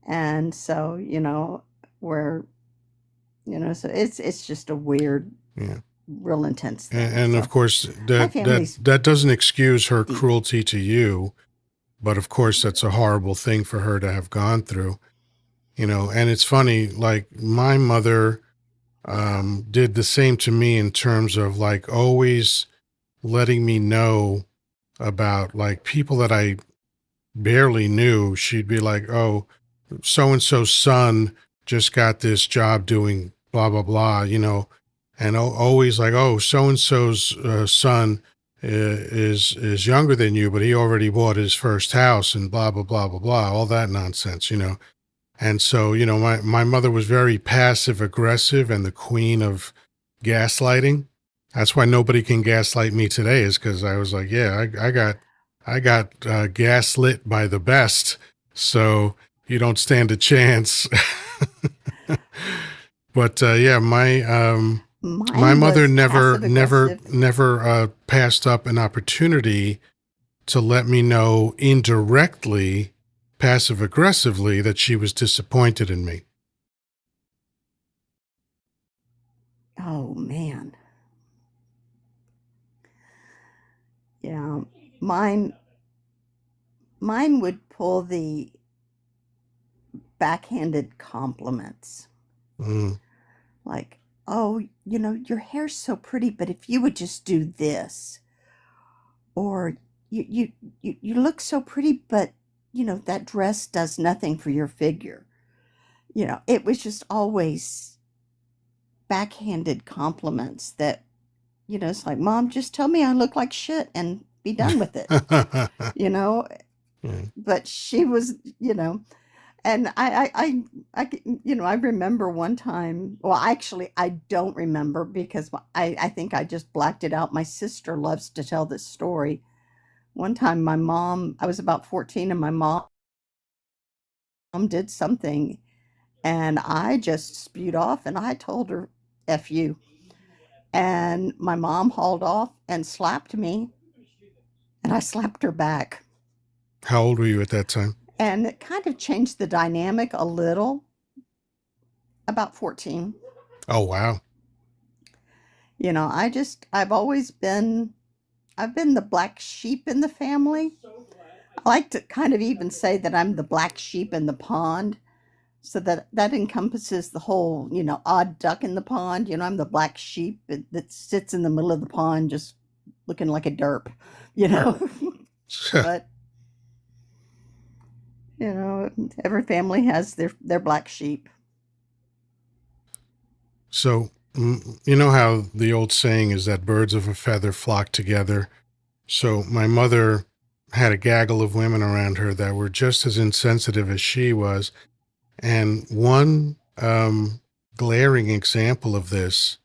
And so, where so it's just a weird, Yeah. real intense thing. And of So course, my that family's doesn't excuse her deep. cruelty to you, but of course, that's a horrible thing for her to have gone through. And it's funny, like my mother did the same to me in terms of like always letting me know about like people that I barely knew. She'd be like, "Oh, so and so's son just got this job doing blah blah blah," and always like, "Oh, so and so's son is younger than you, but he already bought his first house," and blah blah blah blah blah, all that nonsense. And so, my mother was very passive aggressive and the queen of gaslighting. That's why nobody can gaslight me today, is because I was like, yeah, I got gaslit by the best. So you don't stand a chance. But yeah, my Mine mother was never, passive never, aggressive. never passed up an opportunity to let me know indirectly, passive aggressively, that she was disappointed in me. Oh man. Yeah. Mine mine would pull the backhanded compliments. Mm. Like, "Oh, your hair's so pretty, but if you would just do this." Or you look so pretty, but that dress does nothing for your figure. It was just always backhanded compliments that, it's like, Mom, just tell me I look like shit and be done with it. you know Yeah. but she was, and I remember one time. Well, actually I don't remember, because I think I just blacked it out. My sister loves to tell this story. One time I was about 14, and my mom did something, and I just spewed off, and I told her, F you. And my mom hauled off and slapped me, and I slapped her back. How old were you at that time? And it kind of changed the dynamic a little. About 14. Oh, wow. I've been the black sheep in the family. I like to kind of even say that I'm the black sheep in the pond. So that encompasses the whole, odd duck in the pond. I'm the black sheep that sits in the middle of the pond, just looking like a derp, you know. But every family has their black sheep. So, you know how the old saying is that birds of a feather flock together. So my mother had a gaggle of women around her that were just as insensitive as she was. And one glaring example of this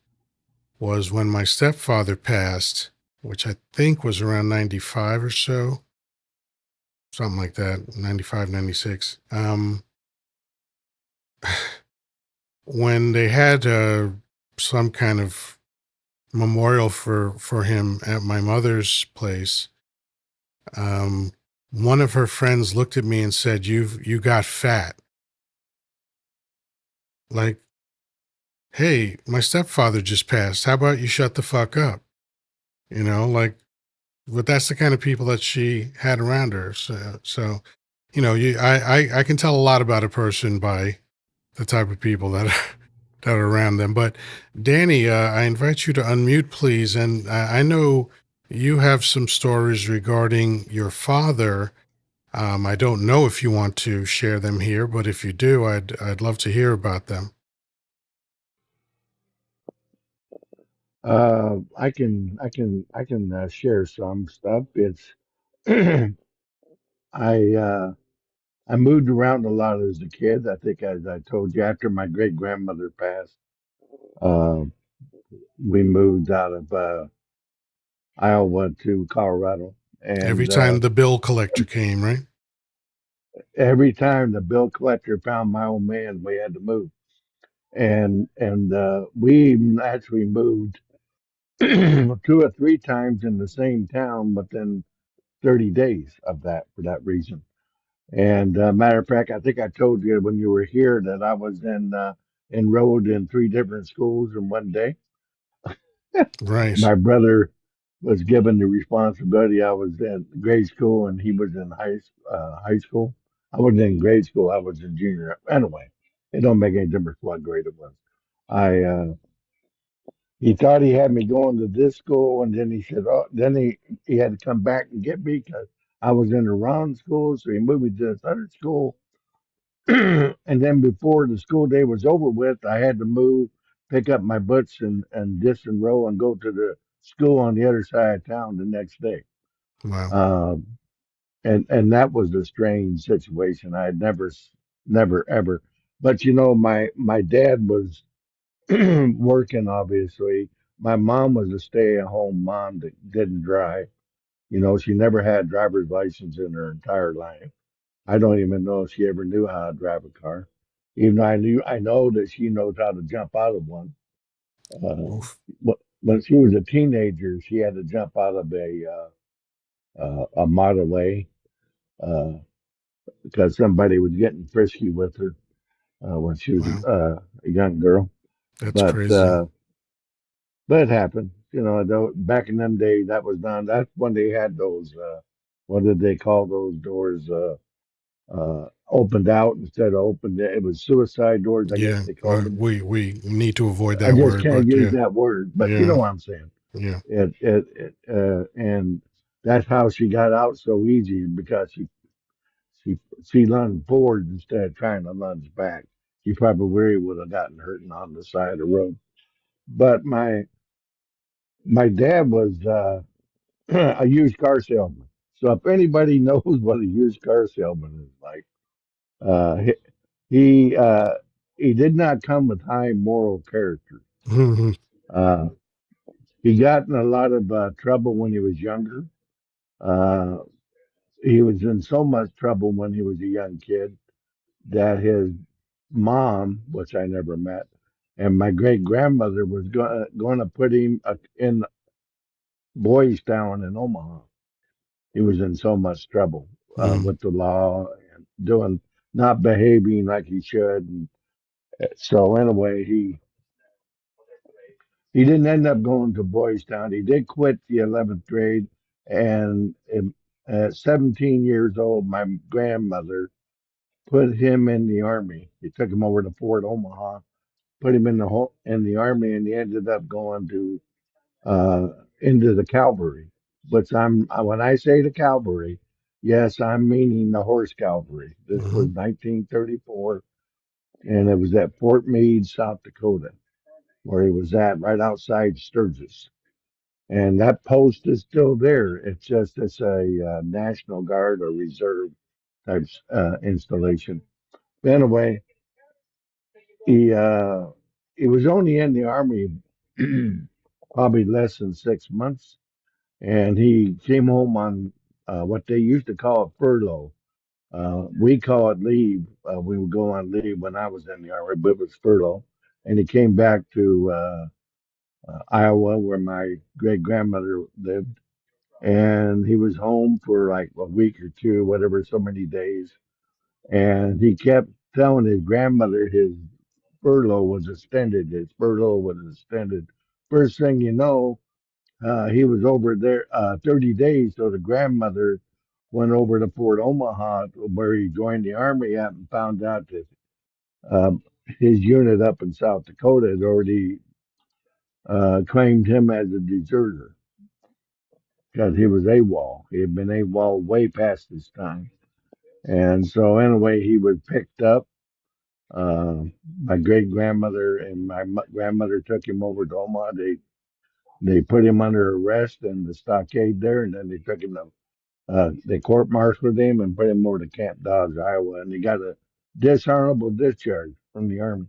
was when my stepfather passed, which I think was around 95 or so, something like that, 95, 96. When they had some kind of memorial for him at my mother's place, um, one of her friends looked at me and said, You got fat." Like, hey, my stepfather just passed. How about you shut the fuck up? Like, but that's the kind of people that she had around her. So I can tell a lot about a person by the type of people that that are around them. But Danny, I invite you to unmute, please. And I know you have some stories regarding your father. I don't know if you want to share them here, but if you do, I'd love to hear about them. I can share some stuff. It's I I moved around a lot as a kid. I think, as I told you, after my great grandmother passed, uh, we moved out of Iowa to Colorado, Every and time the bill collector came, right? every time the bill collector found my old man, we had to move. And we actually moved 2 or 3 times in the same town within 30 days of that, for that reason. And matter of fact, I think I told you when you were here that I was in enrolled in 3 different schools in one day. Right. My brother was given the responsibility. I was in grade school and he was in high school. I wasn't in grade school. I was in junior. Anyway, it don't make any difference what grade it was. I He thought he had me going to this school, and then he said, "Oh," then he had to come back and get me because I was in the wrong school. So he moved me to this other school, and then before the school day was over with, I had to move, pick up my books, and disenroll and go to the school on the other side of town the next day. Wow. Um, and that was a strange situation. I had never ever. But my dad was working, obviously. My mom was a stay-at-home mom that didn't drive. She never had a driver's license in her entire life. I don't even know if she ever knew how to drive a car. Even though I know that she knows how to jump out of one. Oof. When she was a teenager, she had to jump out of a Model A uh, because somebody was getting frisky with her when she was Wow. a young girl. That's But crazy. But it happened. Though back in them days, that was done. That's when they had those. What did they call those doors? Opened out instead of opened. It was suicide doors, I guess Yeah. they called them. We need to avoid I that just word, can't but use yeah. that word, but you know Yeah. what I'm saying. Yeah. And that's how she got out so easy because she lunged forward instead of trying to lunge back. She probably really would have gotten hurt on the side of the road. But my dad was. A used car salesman. So if anybody knows what a used car salesman is like, uh, he he, uh, he did not come with high moral character. Mhm. Uh, he got in a lot of trouble when he was younger. Uh, he was in so much trouble when he was a young kid that his mom, which I never met, and my great grandmother was going to put him in Boys Town in Omaha. He was in so much trouble Mhm. with the law and doing not behaving like he should. And so anyway, he didn't end up going to Boys Town. He did quit the 11th grade, and at 17 years old, my grandmother put him in the army. He took him over to Fort Omaha, put him in the army, and he ended up going to uh, into the cavalry. Which when I say the cavalry, yes, I'm meaning the horse cavalry. This was Mhm. 1934, and it was at Fort Meade, South Dakota, where he was at, right outside Sturgis. And that post is still there. It's a National Guard or Reserve type installation. But anyway, he uh, he was only in the army probably less than 6 months, and he came home on what they used to call a furlough. We call it leave. We would go on leave when I was in the army, but it was furlough. And he came back to Iowa, where my great grandmother lived, and he was home for like a week or two, whatever, so many days. And he kept telling his grandmother his furlough was extended. His furlough was extended. First thing you know, he was over there 30 days. So the grandmother went over to Fort Omaha, where he joined the army at, and found out that his unit up in South Dakota had already claimed him as a deserter because he was AWOL. He had been AWOL way past his time. And so, anyway, he was picked up. Uh, my great grandmother and my grandmother took him over to Omaha. They put him under arrest in the stockade there, and then they took him to they court-martialed him and put him over to Camp Dodge, Iowa, and he got a dishonorable discharge from the army.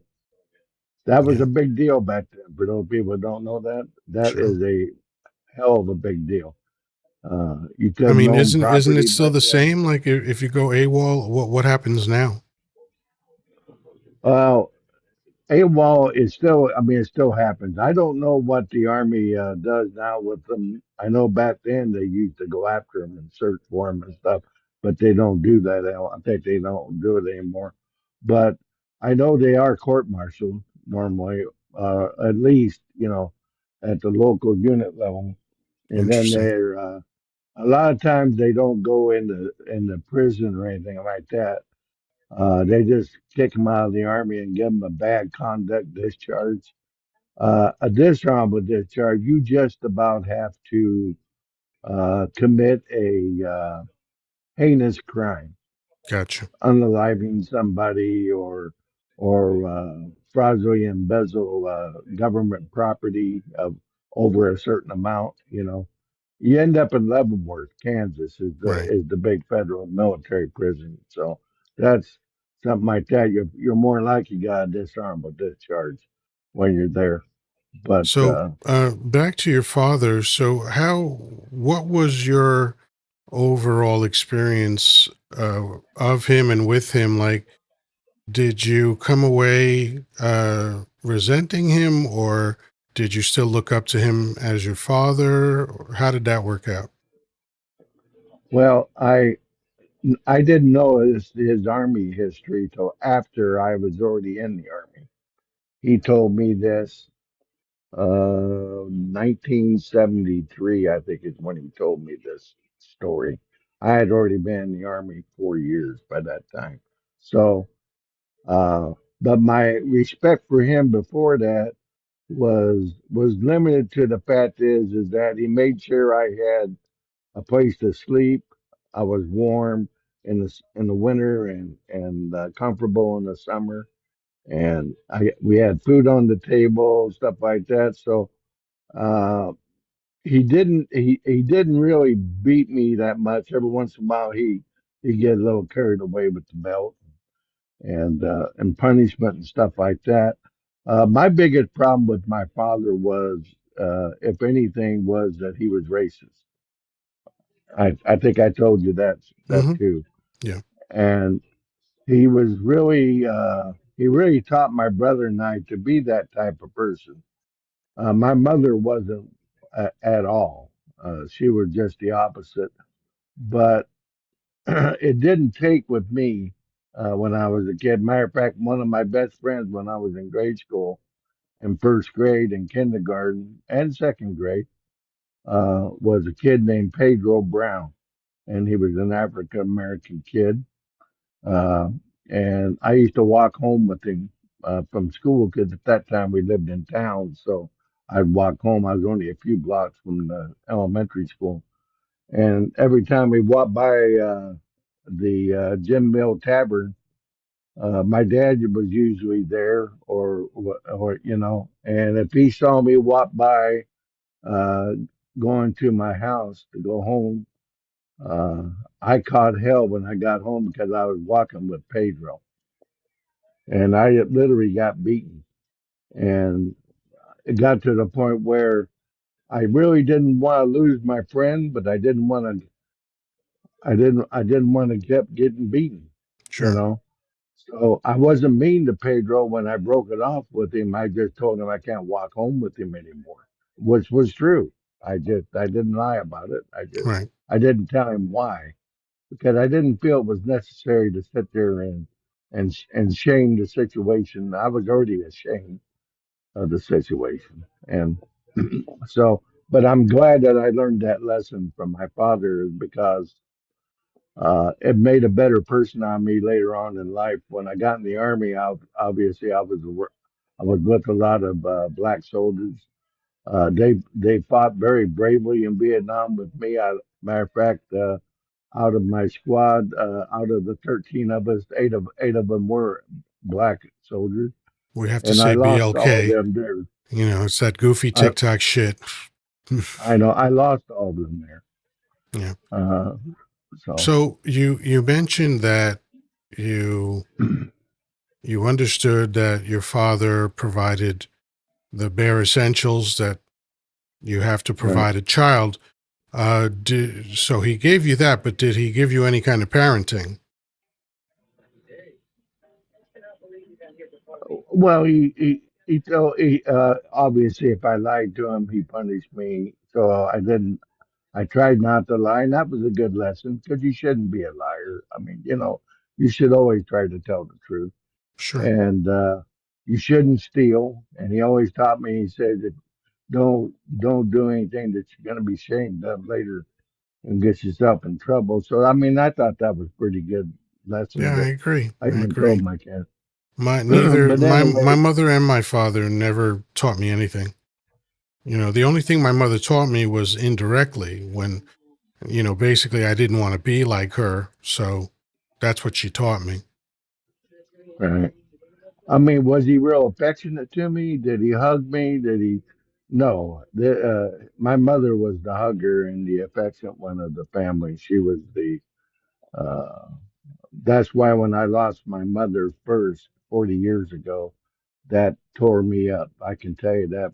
That was Yeah. a big deal back then. For those people who don't know that, that Sure. is a hell of a big deal. You I couldn't mean, own isn't it property still back the then. same? Like if you go AWOL, what happens now? Well, AWOL is still, I mean, it still happens. I don't know what the Army does now with them. I know back then they used to go after them and search for them and stuff, but they don't do that. I think they don't do it anymore. But I know they are court-martialed. normally, at least, at the local unit level. And then Interesting. they're, a lot of times they don't go into prison or anything like that. They just kick them out of the army and give them a bad conduct discharge. A dishonorable discharge, you just about have to commit a heinous crime, Gotcha. unaliving somebody or fraudulently embezzle government property of over a certain amount. You end up in Leavenworth, Kansas, is the Right. is the big federal military prison. So that's something like that. You're more likely got a dishonorable discharge when you're there. But So, back to your father. So, what was your overall experience of him and with him? Like, did you come away resenting him, or did you still look up to him as your father? Or how did that work out? well, I didn't know his army history till after I was already in the army. He told me this 1973, I think is when he told me this story. I had already been in the army 4 years by that time. So, uh, but my respect for him before that was limited to the fact is that he made sure I had a place to sleep. I was warm in the winter and comfortable in the summer, and we had food on the table, stuff like that. So uh, he didn't really beat me that much. Every once in a while he get a little carried away with the belt and punishment and stuff like that. My biggest problem with my father was, if anything, was that he was racist. I think I told you that Mm-hmm. too. Yeah. And he really taught my brother and I to be that type of person. My mother wasn't at all. She was just the opposite. But it didn't take with me when I was a kid. Matter of fact, one of my best friends when I was in grade school, in first grade and kindergarten and second grade, was a kid named Pedro Brown, and he was an African American kid. Uh, and I used to walk home with him from school because at that time we lived in town. So I'd walk home. I was only a few blocks from the elementary school. And every time we walked by the Jim Mill Tavern, my dad was usually there, and if he saw me walk by uh, going to my house to go home, uh, I caught hell when I got home because I was walking with Pedro, and I literally got beaten. And it got to the point where I really didn't want to lose my friend, but I didn't want to keep getting beaten, you Sure. know. So I wasn't mean to Pedro when I broke it off with him. I just told him I can't walk home with him anymore, which was true. I didn't lie about it. Right. I didn't tell him why because I didn't feel it was necessary to sit there and shame the situation. I was already ashamed of the situation, and so. But I'm glad that I learned that lesson from my father because it made a better person on me later on in life. When I got in the army, obviously I was with a lot of black soldiers. They fought very bravely in Vietnam with me. Matter of fact, out of my squad, out of the 13 of us, eight of them were black soldiers, We have to and I say lost all of BLK. them there. It's that goofy I TikTok shit. I know I lost all of them there. Yeah. Uh, so So you mentioned that you you understood that your father provided the bare essentials that you have to right. provide a child. So he gave you that, but did he give you any kind of parenting? Well, he told obviously if I lied to him, he punished me. So I didn't. I tried not to lie, and that was a good lesson because you shouldn't be a liar. I mean, you should always try to tell the truth. Sure. And you shouldn't steal. And he always taught me. He said that don't do anything that you're going to be ashamed of later and get yourself in trouble. So I mean, I thought that was pretty good lesson Yeah, I that agree. I I even agree. told my kids. My neither But my anyway, mother and my father never taught me anything. The only thing my mother taught me was indirectly when, basically I didn't want to be like her. So that's what she taught me. right. I mean, was he real affectionate to me? Did he hug me? Did he? No. My mother was the hugger and the affectionate one of the family. She was the. Uh, that's why when I lost my mother first 40 years ago, that tore me up. I can tell you that.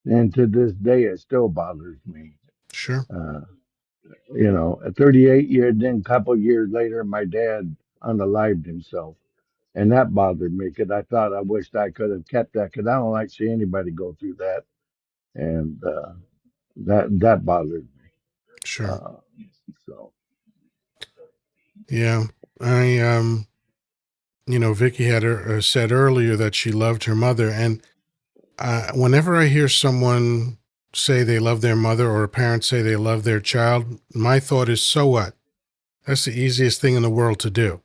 And to this day, it still bothers me. Sure. Uh, at 38 years, then a couple years later, my dad unalived himself. And that bothered me because I thought I wished I could have kept that because I don't like to see anybody go through that. And that bothered me. Sure. Uh, so, Yeah. I Vicky had said earlier that she loved her mother, and whenever I hear someone say they love their mother or a parent say they love their child, my thought is, so what? That's the easiest thing in the world to do.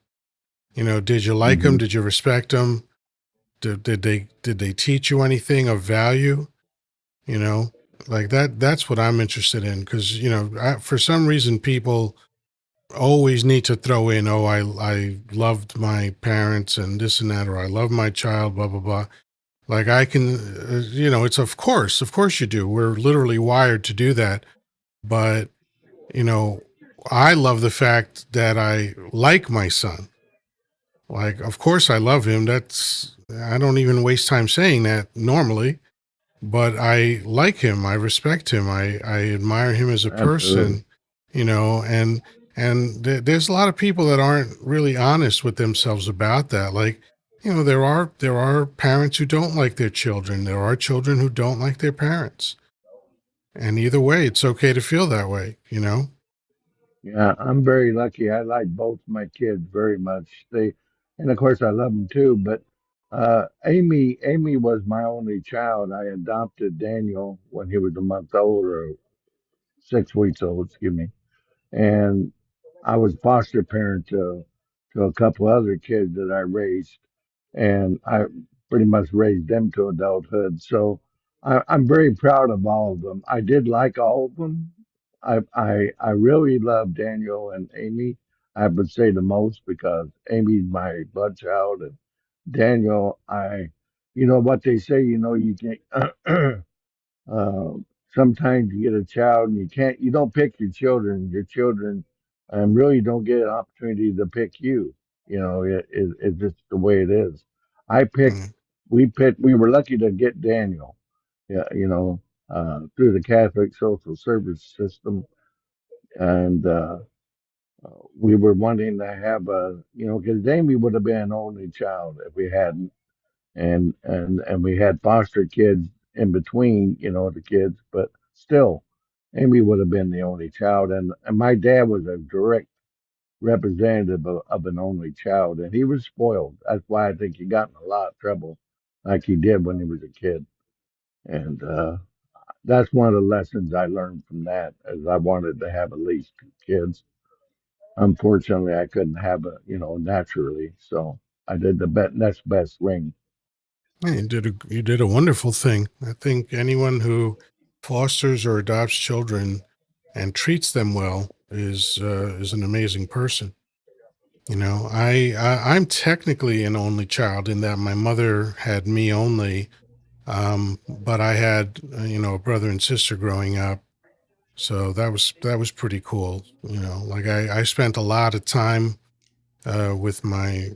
Did you like them? hmm Did you respect them? Did they teach you anything of value? You know, like that. That's what I'm interested in because for some reason people always need to throw in, oh, I loved my parents and this and that, or I love my child, blah blah blah. Like I can, it's of course you do. We're literally wired to do that. But, you know, I love the fact that I like my son. Like, of course I love him. I don't even waste time saying that normally, but I like him. I respect him. I admire him as a absolutely. person, and there's a lot of people that aren't really honest with themselves about that. Like, there are parents who don't like their children. There are children who don't like their parents. And either way, it's okay to feel that way. Yeah, I'm very lucky. I like both my kids very much. And of course, I love them too. But Amy was my only child. I adopted Daniel when he was a month old or 6 weeks old, excuse me. And I was foster parent to a couple other kids that I raised, and I pretty much raised them to adulthood. So I'm very proud of all of them. I did like all of them. I really love Daniel and Amy. I would say the most because Amy's my blood child, and Daniel, you know what they say, you can uh, sometimes you get a child and you don't pick your children. Your children really don't get an opportunity to pick you. It's just the way it is. I picked, Mm. we were lucky to get Daniel, yeah, through the Catholic social service system. And we were wanting to have because Amy would have been an only child if we hadn't and we had foster kids in between, the kids, but still, Amy would have been the only child, and my dad was a direct representative of an only child, and he was spoiled. That's why I think he got in a lot of trouble, like he did when he was a kid, and that's one of the lessons I learned from that, as I wanted to have at least two kids. Unfortunately, I couldn't have naturally, so I did the next best ring. Yeah, you did a wonderful thing. I think anyone who fosters or adopts children and treats them well is an amazing person. I'm technically an only child in that my mother had me only, but I had a brother and sister growing up, so that was pretty cool. Like I spent a lot of time with my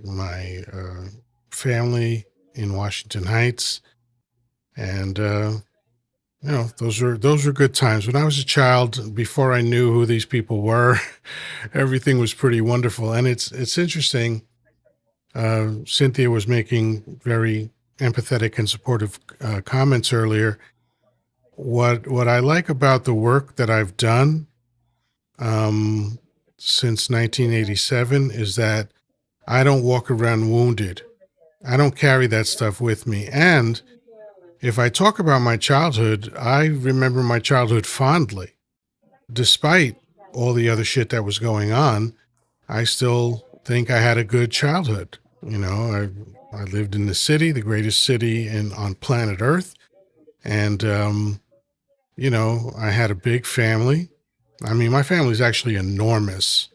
family in Washington Heights, and those were good times. When I was a child, before I knew who these people were, everything was pretty wonderful. And it's interesting. Cynthia was making very empathetic and supportive comments earlier. What I like about the work that I've done um, since 1987 is that I don't walk around wounded. I don't carry that stuff with me. And if I talk about my childhood, I remember my childhood fondly. Despite all the other shit that was going on, I still think I had a good childhood. I lived in the city, the greatest city on planet Earth, and I had a big family. I mean, my family's actually enormous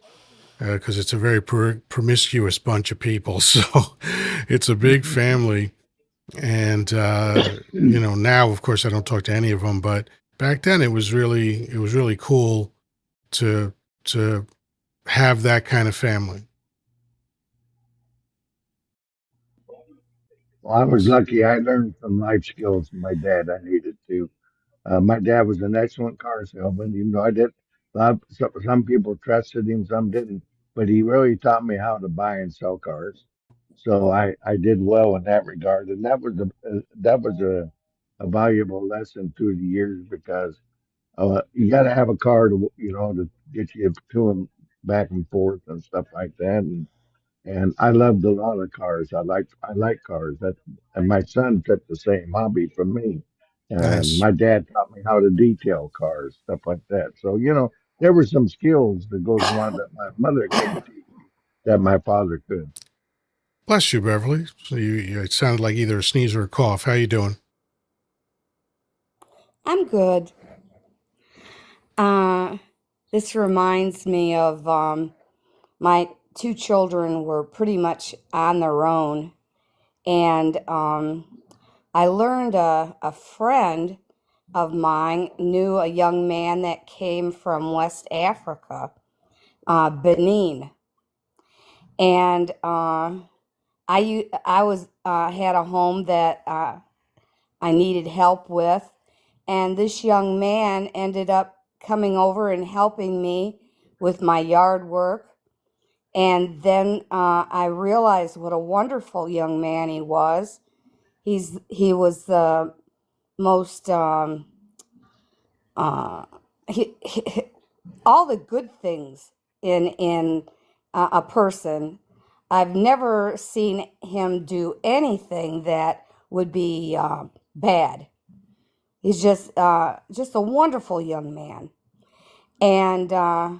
because it's a very promiscuous bunch of people. So it's a big family. And, now, of course, I don't talk to any of them, but back then it was really cool to, to have that kind of family. Well, I was lucky. I learned some life skills from my dad. I needed to. My dad was an excellent car salesman, even though I did. Some people trusted him, some didn't. But he really taught me how to buy and sell cars. So I did well in that regard, and that was a valuable lesson through the years because you got to have a car to get you to and back and forth and stuff like that. And I loved a lot of cars. I like cars. And my son took the same hobby from me. And Nice. my dad taught me how to detail cars, stuff like that. So there were some skills that goes along that my mother couldn't teach me that my father could. Bless you, Beverly. So it sounded like either a sneeze or a cough. How you doing? I'm good. Uh, this reminds me of my two children were pretty much on their own, and I learned a friend of mine knew a young man that came from West Africa, Benin, and I was had a home that I needed help with. And this young man ended up coming over and helping me with my yard work. And then I realized what a wonderful young man he was. He was the most he, all the good things in a person. I've never seen him do anything that would be bad. He's just a wonderful young man, and uh,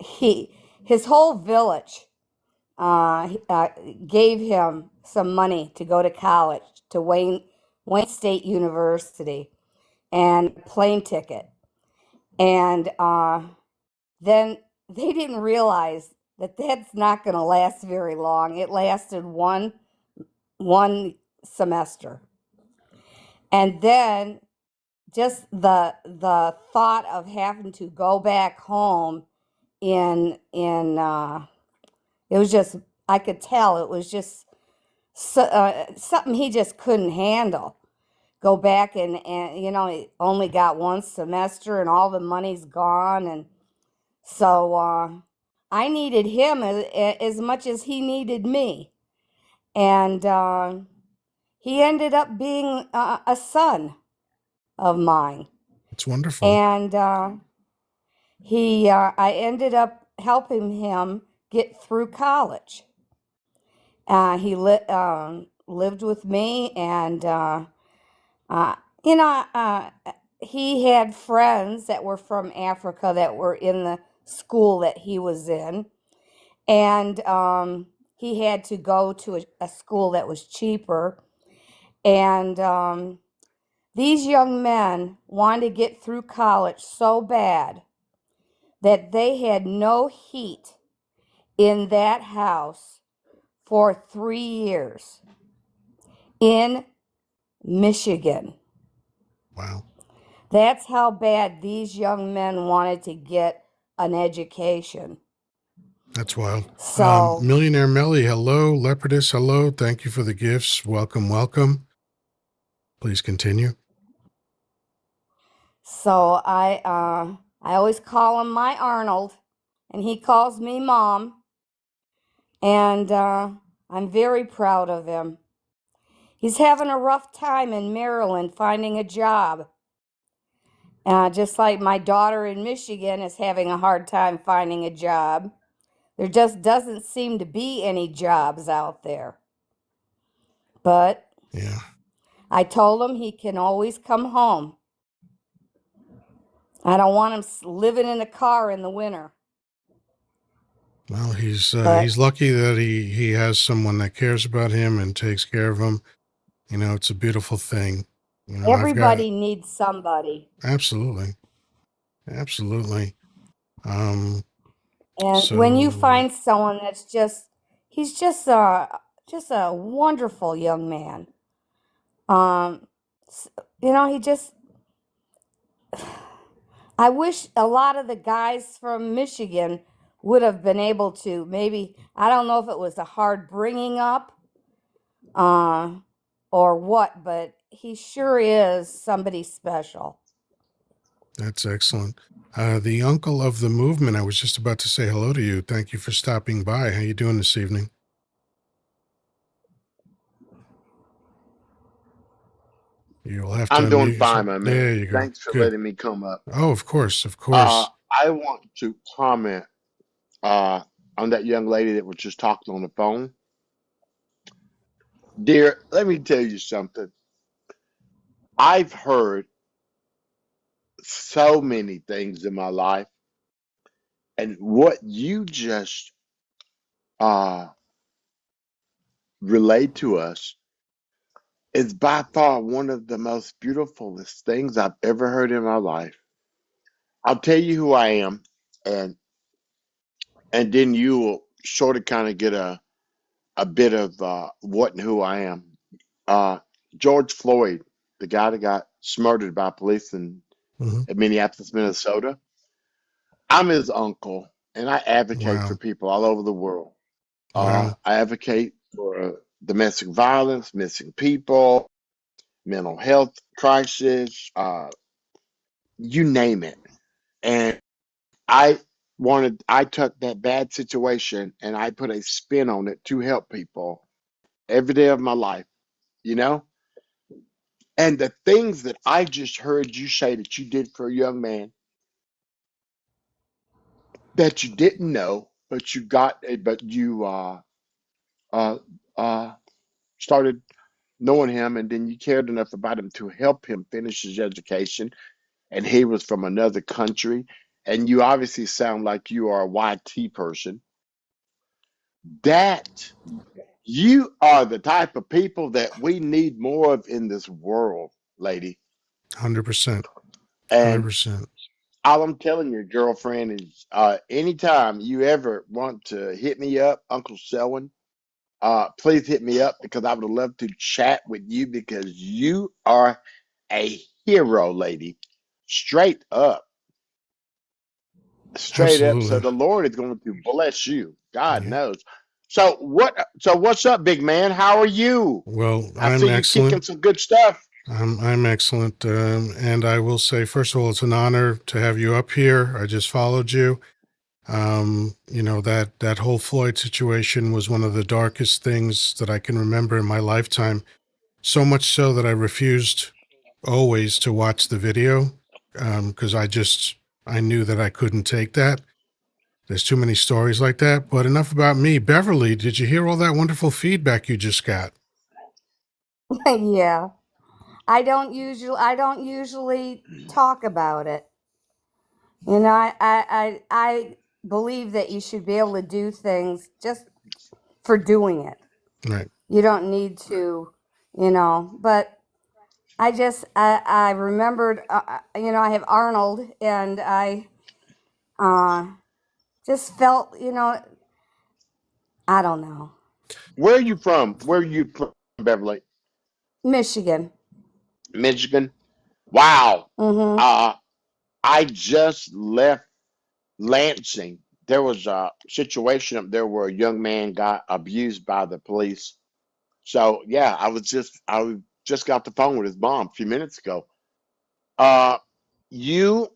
he his whole village gave him some money to go to college to Wayne State University and plane ticket, and then they didn't realize that that's not going to last very long. It lasted one semester, and then just the thought of having to go back home in it was just, I could tell it was just something he just couldn't handle. Go back and he only got one semester and all the money's gone, and so I needed him as much as he needed me, and he ended up being a son of mine. It's wonderful. And I ended up helping him get through college. He lived with me, and uh, you know, uh, he had friends that were from Africa that were in the school that he was in, and he had to go to a school that was cheaper, and these young men wanted to get through college so bad that they had no heat in that house for 3 years in Michigan. Wow. That's how bad these young men wanted to get an education. That's wild. So, Millionaire Melly, hello. Leopardess, hello. Thank you for the gifts. Welcome, welcome. Please continue. so I always call him my Arnold, and he calls me Mom, and I'm very proud of him. He's having a rough time in Maryland finding a job. Just like my daughter in Michigan is having a hard time finding a job. There just doesn't seem to be any jobs out there. But Yeah. I told him he can always come home. I don't want him living in a car in the winter. Well, he's But lucky that he has someone that cares about him and takes care of him. You know, it's a beautiful thing. You know, I've got everybody needs somebody. absolutely, absolutely. Um, And when you so find someone that's he's just a wonderful young man. Um, he just, I wish a lot of the guys from Michigan would have been able to maybe, I don't know if it was a hard bringing up, uh, or what, but he sure is somebody special. that's excellent. The uncle of the movement. I was just about to say hello to you. Thank you for stopping by. How you doing this evening? You'll have to I'm doing unmute fine, yourself. my There man. you go. Thanks for Good. letting me come up. Oh, of course, of course. I want to comment uh, on that young lady that was just talking on the phone. Dear, let me tell you something. I've heard so many things in my life, and what you just uh, relayed to us is by far one of the most beautifulest things I've ever heard in my life. I'll tell you who I am, and then you will sort of kind of get a bit of what and who I am. Uh, George Floyd, the guy that got murdered by police Hmm. in Minneapolis, Minnesota. I'm his uncle, and I advocate for Wow. people all over the world. Wow. I advocate for domestic violence, missing people, mental health crisis, you name it. And I took that bad situation and I put a spin on it to help people every day of my life, you know? And the things that I just heard you say that you did for a young man that you didn't know, but you uh, uh, started knowing him, and then you cared enough about him to help him finish his education, and he was from another country, and you obviously sound like you are a YT person. That you are the type of people that we need more of in this world, lady. 100%. And 100%. all I'm telling your girlfriend is anytime you ever want to hit me up, Uncle Selwyn, please hit me up because I would love to chat with you because you are a hero, lady. Straight up. Straight up. So Absolutely. the Lord is going to bless you. God Yeah. knows. So what's up, big man? How are you? Well, I I'm see you excellent. kicking some good stuff. I'm excellent. And I will say, first of all, it's an honor to have you up here. I just followed you. You know, that whole Floyd situation was one of the darkest things that I can remember in my lifetime. So much so that I refused always to watch the video because I knew that I couldn't take that. There's too many stories like that. But enough about me. Beverly, did you hear all that wonderful feedback you just got? Yeah. I don't usually talk about it. I believe that you should be able to do things just for doing it. Right. You don't need to, but I remembered, I have Arnold, and I uh, just felt, I don't know, Where are you from? Where are you from, Beverly? Michigan. Michigan? Wow. Mm-hmm. Uh, I just left Lansing. There was a situation up there where a young man got abused by the police. So yeah, I just got the phone with his mom a few minutes ago. Uh, you,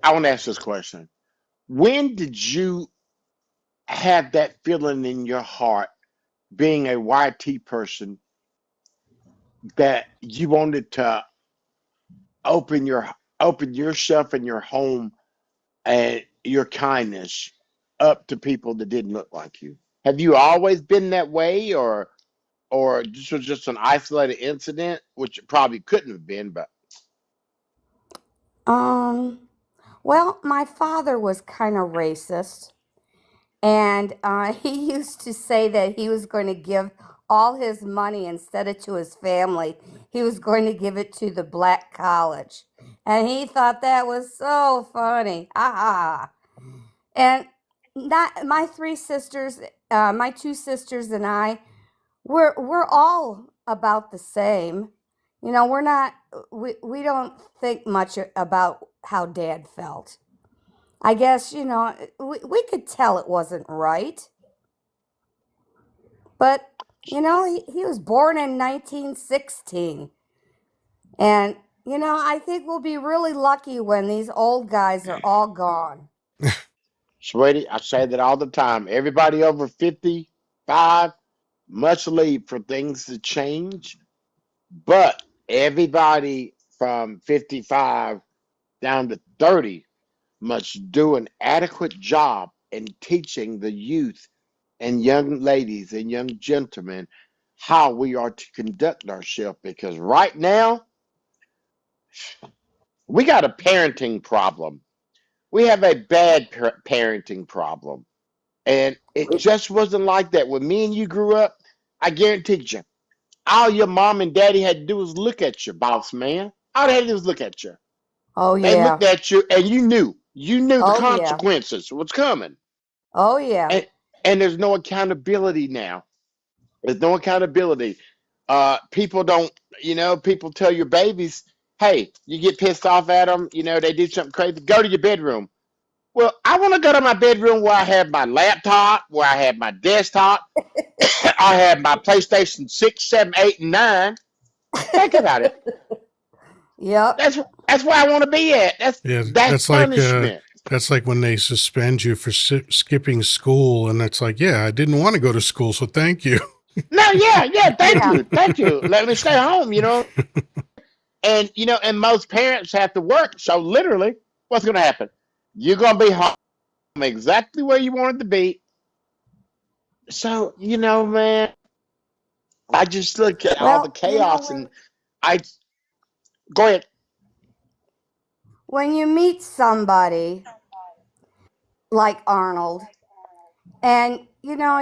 I want to ask this question. When did you have that feeling in your heart, being a YT person, that you wanted to open your open yourself and your home and your kindness? up to people that didn't look like you? Have you always been that way, or this was just an isolated incident, which it probably couldn't have been, but Um, well, my father was kind of racist, and he used to say that he was going to give all his money instead of to his family. He was going to give it to the black college, and he thought that was so funny. Ha ha. And not my three sisters, my two sisters and I, we're all about the same. You know, we're not we don't think much about how dad felt. I guess, you know, we could tell it wasn't right. But, you know, he was born in 1916. And, you know, I think we'll be really lucky when these old guys are all gone. sweetie, I say that all the time. Everybody over 55 must leave for things to change, but everybody from 55 down to 30 must do an adequate job in teaching the youth and young ladies and young gentlemen how we are to conduct ourselves, because right now we got a parenting problem. We have a bad parenting problem. And it just wasn't like that. When me and you grew up, I guarantee you, all your mom and daddy had to do was look at you, boss man. All they had to do was look at you. Oh, They yeah. looked at you and you knew the Oh, yeah. consequences was coming. Oh, yeah. And there's no accountability now. There's no accountability. People don't, people tell your babies, hey, you get pissed off at them, they do something crazy, go to your bedroom. Well, I want to go to my bedroom where I have my laptop, where I have my desktop, I have my PlayStation 6, 7, 8, and 9. Think about it. Yep. That's where I want to be at. Yeah, That's punishment. that's like when they suspend you for skipping school, and it's like, yeah, I didn't want to go to school, so thank you. No, yeah, thank Yeah. you, thank you. Let me stay home, and most parents have to work. So literally, what's going to happen? You're going to be home exactly where you wanted to be. So man, I just look at all the Well, you know, chaos, and I go ahead. when you meet somebody like Arnold, and you know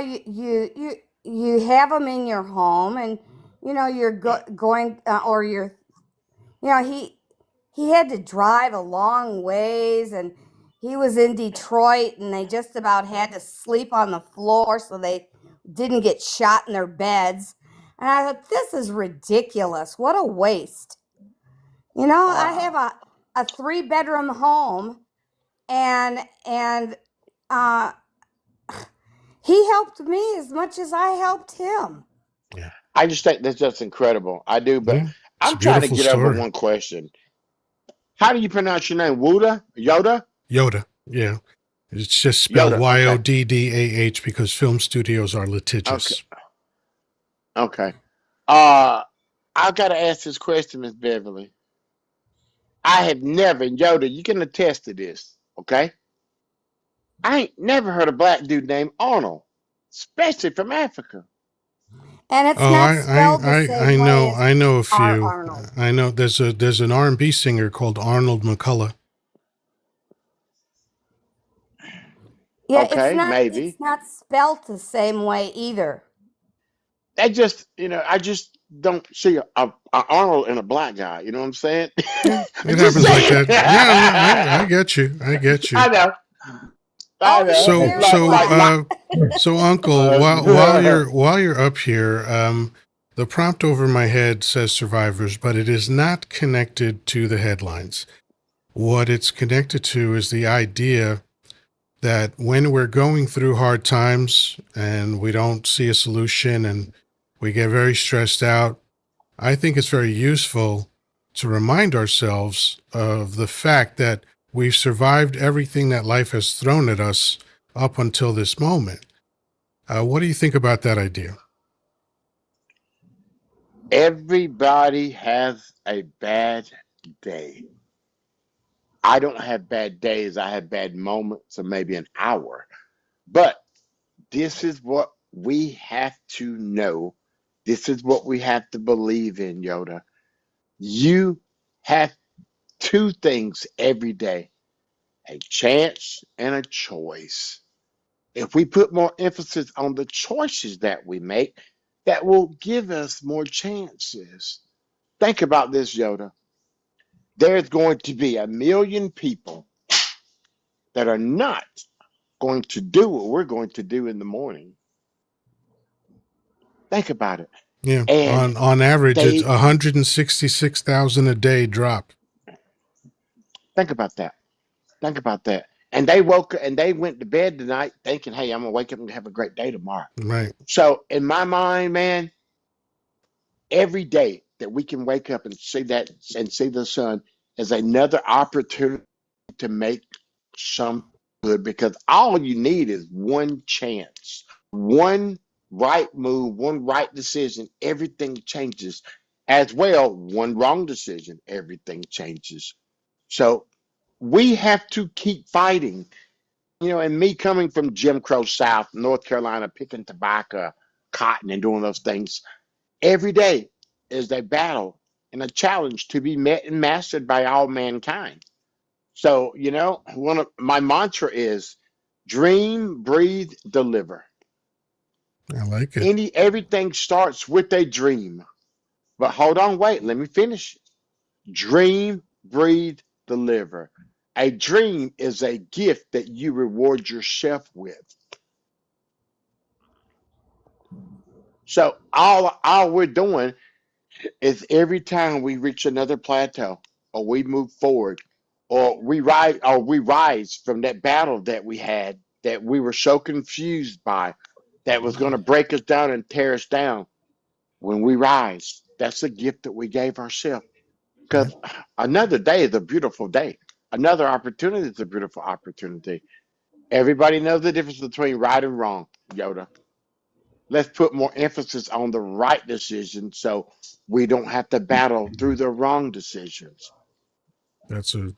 you have him in your home, and you know you're going or you're you know he had to drive a long ways, and he was in Detroit, and they just about had to sleep on the floor so they didn't get shot in their beds. And I thought, this is ridiculous. What a waste. You know, I have Wow. a 3-bedroom home, and uh he helped me as much as I helped him. Yeah, I just think that's just incredible. I do, but yeah, it's a I'm trying to beautiful get over story. one question. How do you pronounce your name? Wooda? Yoda? Yoda, yeah, it's just spelled Yoda. Okay. Yoddah because film studios are Okay. litigious. Okay. Uh, I've got to ask this question, Miss Beverly. I have never, and Yoda, you can attest to this, okay? I ain't never heard a black dude named Arnold, especially from Africa. And it's Oh, not spelled the I same way know, as I know a our few. Arnold. I know there's an R&B singer called Arnold McCullough. Yeah, Okay, it's maybe. not spelled the same way either. I just don't see a Arnold and a black guy. You know what I'm saying? Yeah, I'm it just happens like saying. that. Yeah, yeah, I get you. I get you. I know. I Oh, he's know. So It's very like so like black. like. so Uncle, Uh, while you're up here, the prompt over my head says survivors, but it is not connected to the headlines. What it's connected to is the idea that when we're going through hard times and we don't see a solution and we get very stressed out, I think it's very useful to remind ourselves of the fact that we've survived everything that life has thrown at us up until this moment. What do you think about that idea? Everybody has a bad day. I don't have bad days. I have bad moments, or maybe an hour. But this is what we have to know. This is what we have to believe in, Yoda. You have two things every day: a chance and a choice. If we put more emphasis on the choices that we make, that will give us more chances. Think about this, Yoda. There's going to be 1 million people that are not going to do what we're going to do in the morning. Think about it. Yeah. And On average, it's they 166,000 a day drop. think about that. Think about that. And they woke and they went to bed tonight thinking, hey, I'm gonna wake up and have a great day tomorrow. Right. So in my mind, man, every day that we can wake up and see that and see the sun is another opportunity to make some good, because all you need is one chance, one right move, one right decision, everything changes. As well, one wrong decision, everything changes. So we have to keep fighting. And me coming from Jim Crow South, North Carolina, picking tobacco, cotton, and doing those things, every day is a battle and a challenge to be met and mastered by all mankind. So, one of my mantra is dream, breathe, deliver. I like it. Everything starts with a dream. But hold on, wait, let me finish. Dream, breathe, deliver. A dream is a gift that you reward yourself with. So all we're doing is every time we reach another plateau, or we move forward, or we rise from that battle that we had, that we were so confused by, that was going to break us down and tear us down. When we rise, that's a gift that we gave ourselves. Yeah. Because another day is a beautiful day. Another opportunity is a beautiful opportunity. Everybody knows the difference between right and wrong, Yoda. Let's put more emphasis on the right decision so we don't have to battle through the wrong decisions. That's an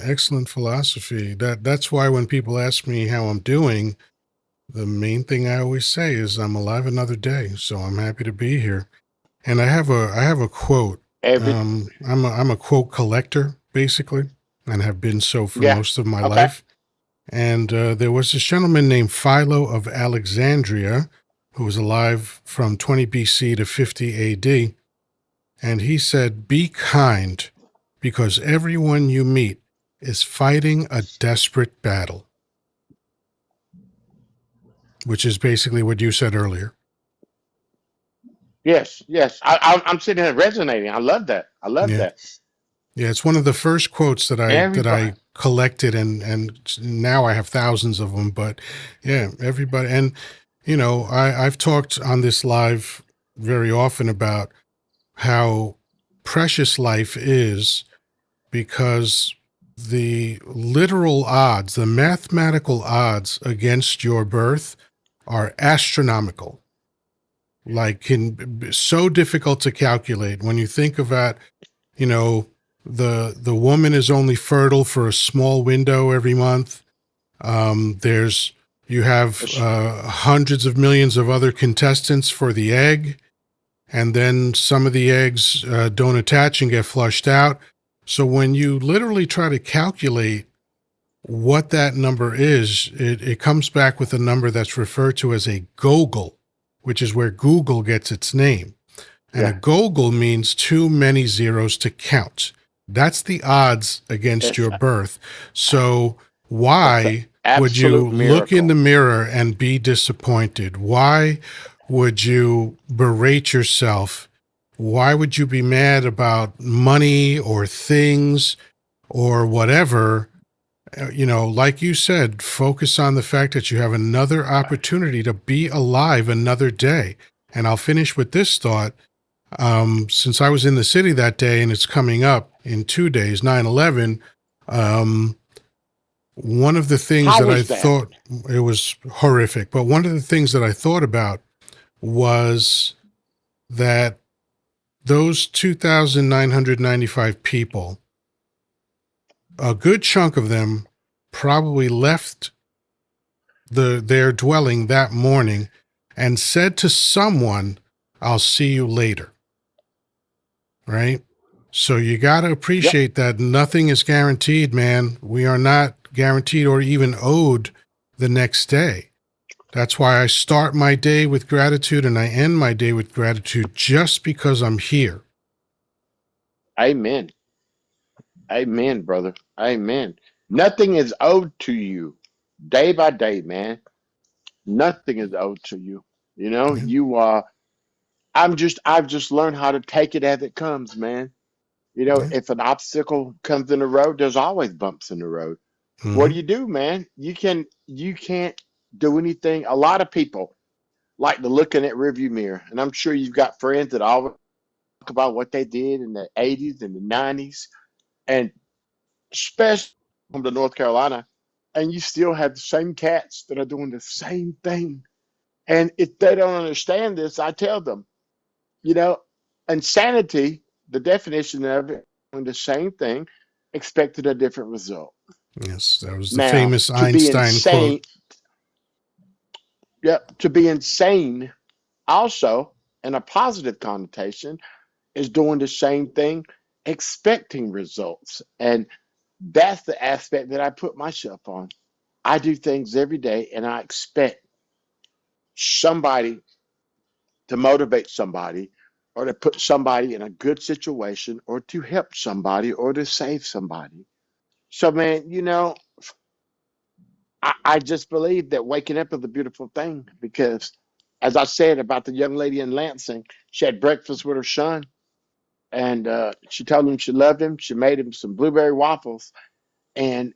excellent philosophy. That's why when people ask me how I'm doing, the main thing I always say is I'm alive another day. So I'm happy to be here. And I have a quote. Every I'm a quote collector basically, and have been so for Yeah, most of my okay. life. And there was this gentleman named Philo of Alexandria who was alive from 20 BC to 50 AD. And he said, be kind, because everyone you meet is fighting a desperate battle, which is basically what you said earlier. Yes, yes. I'm sitting here resonating. I love that. I love Yeah. that. Yeah, it's one of the first quotes that I Everybody. collected, and now I have thousands of them. But yeah, everybody, and I've talked on this live very often about how precious life is, because the literal odds, the mathematical odds against your birth are astronomical. Like, so difficult to calculate when you think about, you know, the woman is only fertile for a small window every month. There's you have hundreds of millions of other contestants for the egg, and then some of the eggs don't attach and get flushed out. So when you literally try to calculate what that number is, it comes back with a number that's referred to as a gogol, which is where Google gets its name. And a Yeah, gogol means too many zeros to count. That's the odds against it's your birth. So it's an why would you absolute look in the miracle. mirror and be disappointed? Why would you berate yourself? Why would you be mad about money or things or whatever? Like you said, focus on the fact that you have another opportunity to be alive another day. And I'll finish with this thought. Since I was in the city that day and it's coming up in 2 days, 9/11, um, one of the things How that I was that? thought, it was horrific, but one of the things that I thought about was that those 2,995 people, a good chunk of them probably left their dwelling that morning and said to someone, "I'll see you later." Right? So you got to Yep. appreciate that nothing is guaranteed, man. We are not guaranteed or even owed the next day. That's why I start my day with gratitude and I end my day with gratitude just because I'm here. Amen. Amen, brother. Amen. Nothing is owed to you day by day, man. Nothing is owed to you. You know, Yeah. I've just learned how to take it as it comes, man. You know, Yeah. if an obstacle comes in the road, there's always bumps in the road. What Mm-hmm. do, man? You can't do anything. A lot of people like to look in that rearview mirror, and I'm sure you've got friends that always talk about what they did in the 80s and the 90s, and especially from to North Carolina, and you still have the same cats that are doing the same thing. And if they don't understand this, I tell them, you know, insanity, the definition of it, doing the same thing, expected a different result. Yes, that was the Now, famous to be Einstein quote. insane, yeah, to be insane also, in a positive connotation, is doing the same thing, expecting results. And that's the aspect that I put myself on. I do things every day and I expect somebody to motivate somebody or to put somebody in a good situation or to help somebody or to save somebody. So, man, I just believe that waking up is a beautiful thing because, as I said about the young lady in Lansing, she had breakfast with her son and she told him she loved him. She made him some blueberry waffles and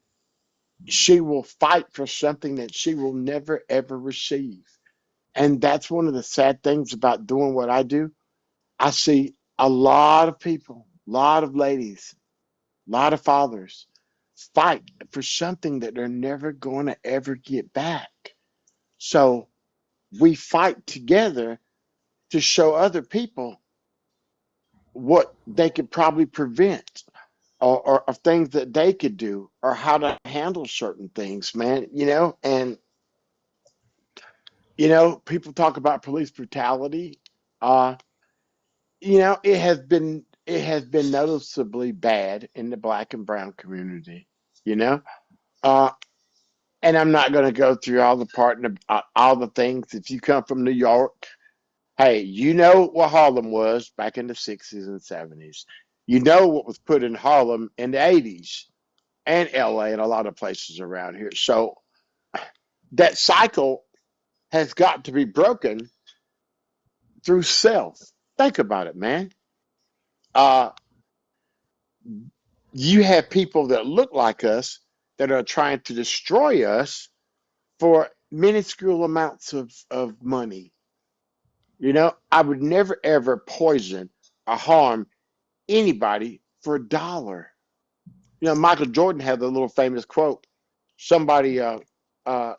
she will fight for something that she will never ever receive. And that's one of the sad things about doing what I do. I see a lot of people, a lot of ladies, a lot of fathers fight for something that they're never going to ever get back. So we fight together to show other people what they could probably prevent or things that they could do or how to handle certain things, man. And people talk about police brutality. Uh, it has been noticeably bad in the black and brown community. You know, uh, and I'm not going to go through all the all the things. If you come from New York, hey, you know what Harlem was back in the '60s and '70s. You know what was put in Harlem in the '80s and LA and a lot of places around here. So that cycle has got to be broken through self. Think about it, man. Uh, you have people that look like us that are trying to destroy us for minuscule amounts of money. I would never ever poison or harm anybody for a dollar. Michael Jordan had the little famous quote. Somebody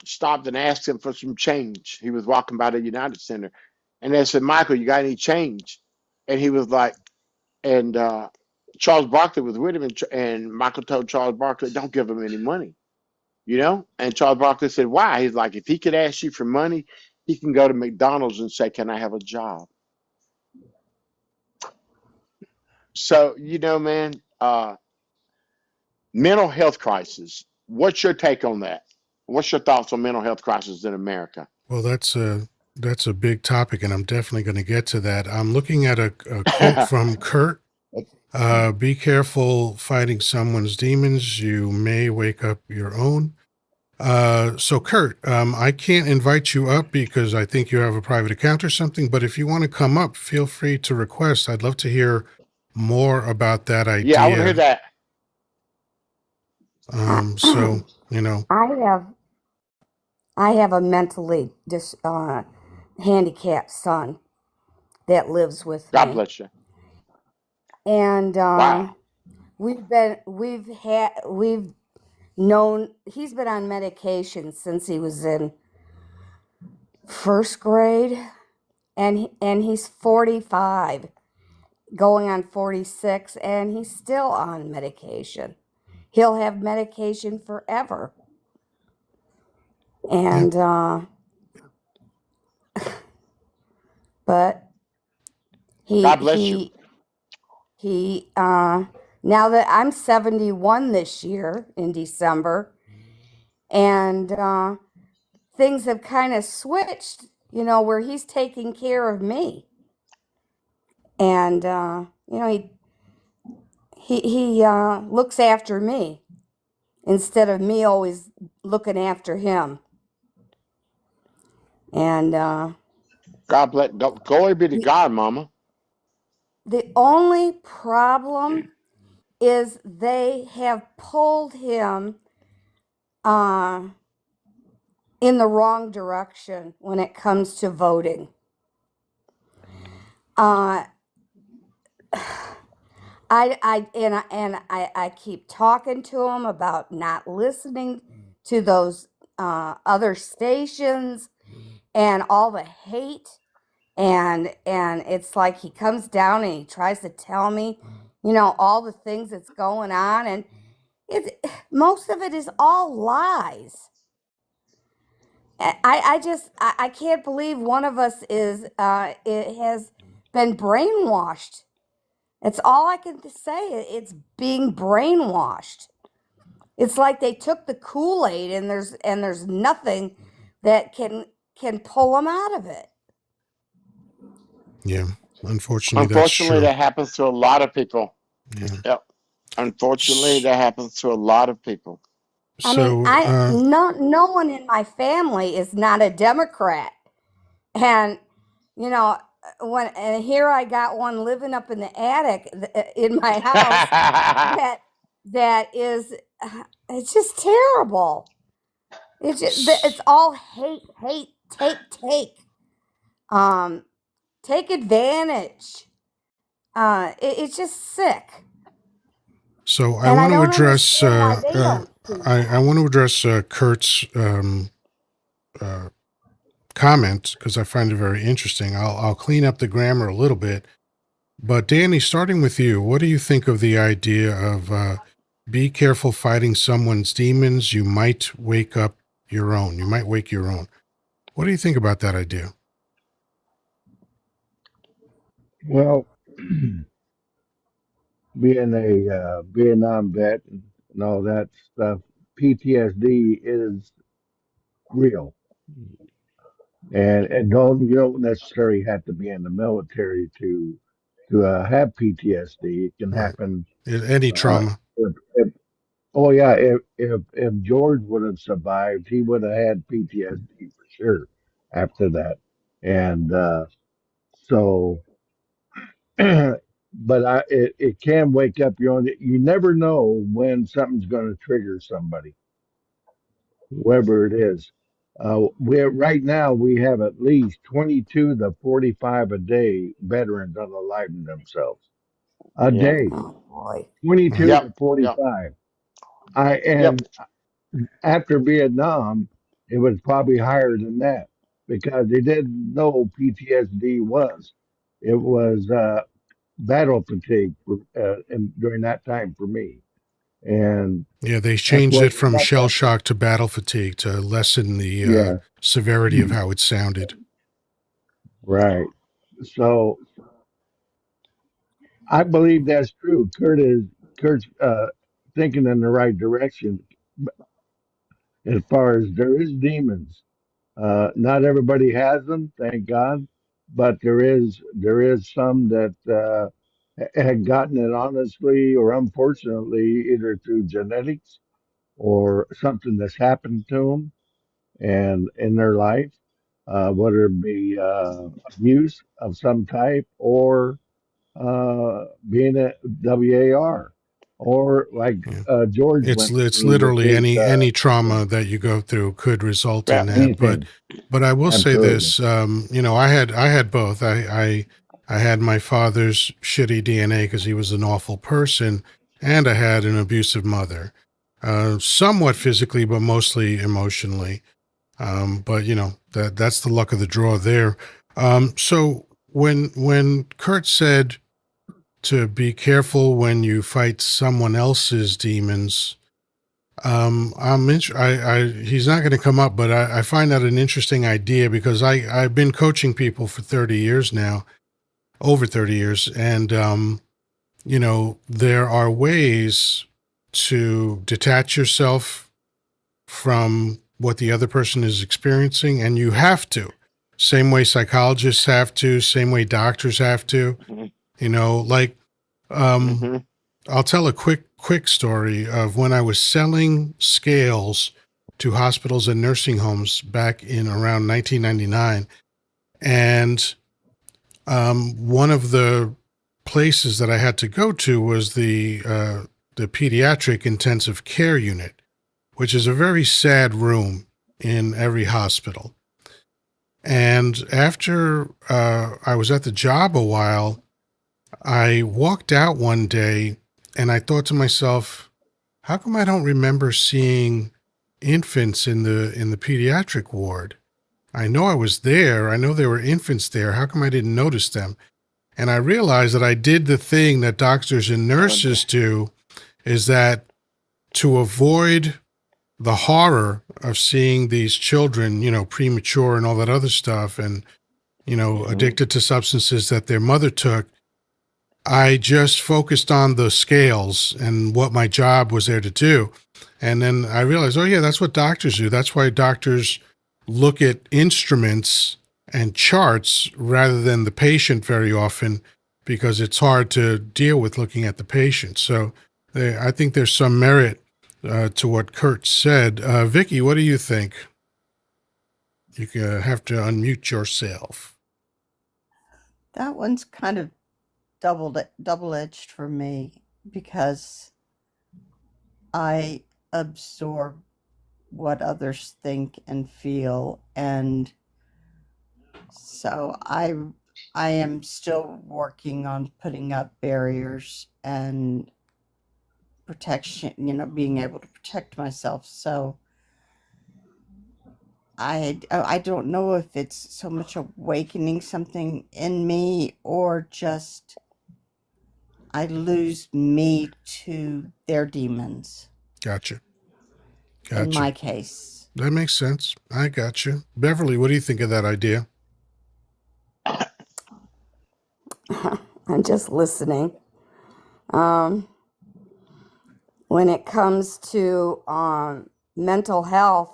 stopped and asked him for some change. He was walking by the United Center, and they said, "Michael, you got any change?" And he was like, and Charles Barkley was with him, and Michael told Charles Barkley, "Don't give him any money." And Charles Barkley said, "Why?" He's like, "If he could ask you for money, he can go to McDonald's and say, 'Can I have a job?'" So, man, mental health crisis. What's your take on that? What's your thoughts on mental health crisis in America? Well, that's a big topic, and I'm definitely going to get to that. I'm looking at a quote from Kurt. Be careful fighting someone's demons. You may wake up your own. So, Kurt, I can't invite you up because I think you have a private account or something. But if you want to come up, feel free to request. I'd love to hear more about that Yeah, I want to hear idea. that. I, So, you know, I have I have a mentally handicapped son that lives with God me, bless you. and Wow. we've known he's been on medication since he was in first grade, and he's 45, going on 46, and he's still on medication. He'll have medication forever. And but God bless you. he now that I'm 71 this year in December, and things have kind of switched, where he's taking care of me. And he looks after me instead of me always looking after him. And God bless. Glory be to God, Mama. the only problem is they have pulled him in the wrong direction when it comes to voting. Uh, I keep talking to him about not listening to those other stations and all the hate, and it's like he comes down and he tries to tell me, all the things that's going on, and most of it is all lies. I can't believe one of us it has been brainwashed. It's all I can say. It's being brainwashed. It's like they took the Kool-Aid and there's nothing that can pull them out of it. Yeah. Unfortunately, that's Unfortunately, true. that happens to a lot of people. Yeah. Yep. Unfortunately, that happens to a lot of people. I mean, So, no one in my family is not a Democrat, and you know and here I got one living up in the attic in my house that is it's just terrible. It's all hate, um, take advantage. It's just sick, so I and I want to don't address. understand why they don't see I that. want to address Kurt's comment because I find it very interesting. I'll clean up the grammar a little bit. But Danny, starting with you, what do you think of the idea of be careful fighting someone's demons? You might wake up your own. You might wake your own. What do you think about that idea? Well, being a Vietnam vet and all that stuff, PTSD is real, and don't you don't necessarily have to be in the military to have PTSD. It can Right. happen. Any Uh, trauma. if, oh yeah, if George would have survived, he would have had PTSD for sure after that, and so. But it can wake up your own. You never know when something's going to trigger somebody, whoever it is. We're right now we have at least 22 to 45 a day veterans unaliving themselves a Yeah. day. Oh boy. 22 Right. to Yep. Yep. 45. I Yep. and after Vietnam, it was probably higher than that because they didn't know PTSD was. It was battle fatigue and during that time for me, and Yeah, they that's changed what it from that's shell what shock to battle fatigue to lessen the yeah. severity of how it sounded. Right. So I believe that's true. Kurt's thinking in the right direction as far as there is demons. Not everybody has them, thank God, but there is some that had gotten it honestly or unfortunately either through genetics or something that's happened to them and in their life, whether it be abuse of some type or being a WAR, or like Yeah. George It's went it's through with literally his any trauma that you go through could result in Yeah. that. anything. But I will say Absolutely. this, I had both. I had my father's shitty DNA because he was an awful person, and I had an abusive mother, somewhat physically, but mostly emotionally. But that's the luck of the draw there. So when Kurt said to be careful when you fight someone else's demons, He's not going to come up, but I find that an interesting idea because I've been coaching people for 30 years now, over 30 years. And, there are ways to detach yourself from what the other person is experiencing, and you have to. Same way psychologists have to, same way doctors have to, like, um, Mm-hmm. I'll tell a quick story of when I was selling scales to hospitals and nursing homes back in around 1999. And one of the places that I had to go to was the pediatric intensive care unit, which is a very sad room in every hospital. And after I was at the job a while, I walked out one day and I thought to myself, how come I don't remember seeing infants in the pediatric ward? I know I was there. I know there were infants there. How come I didn't notice them? And I realized that I did the thing that doctors and nurses do, is that to avoid the horror of seeing these children, premature and all that other stuff, and, Mm-hmm. addicted to substances that their mother took, I just focused on the scales and what my job was there to do. And then I realized, oh, yeah, that's what doctors do. That's why doctors look at instruments and charts rather than the patient very often, because it's hard to deal with looking at the patient. So I think there's some merit to what Kurt said. Vicky, what do you think? You have to unmute yourself. That one's kind of double-edged for me because I absorb what others think and feel, and so I am still working on putting up barriers and protection, being able to protect myself. So I don't know if it's so much awakening something in me or just I lose me to their demons Gotcha. in Gotcha. my case. That makes sense. I got you. Beverly, what do you think of that idea? I'm just listening. When it comes to mental health,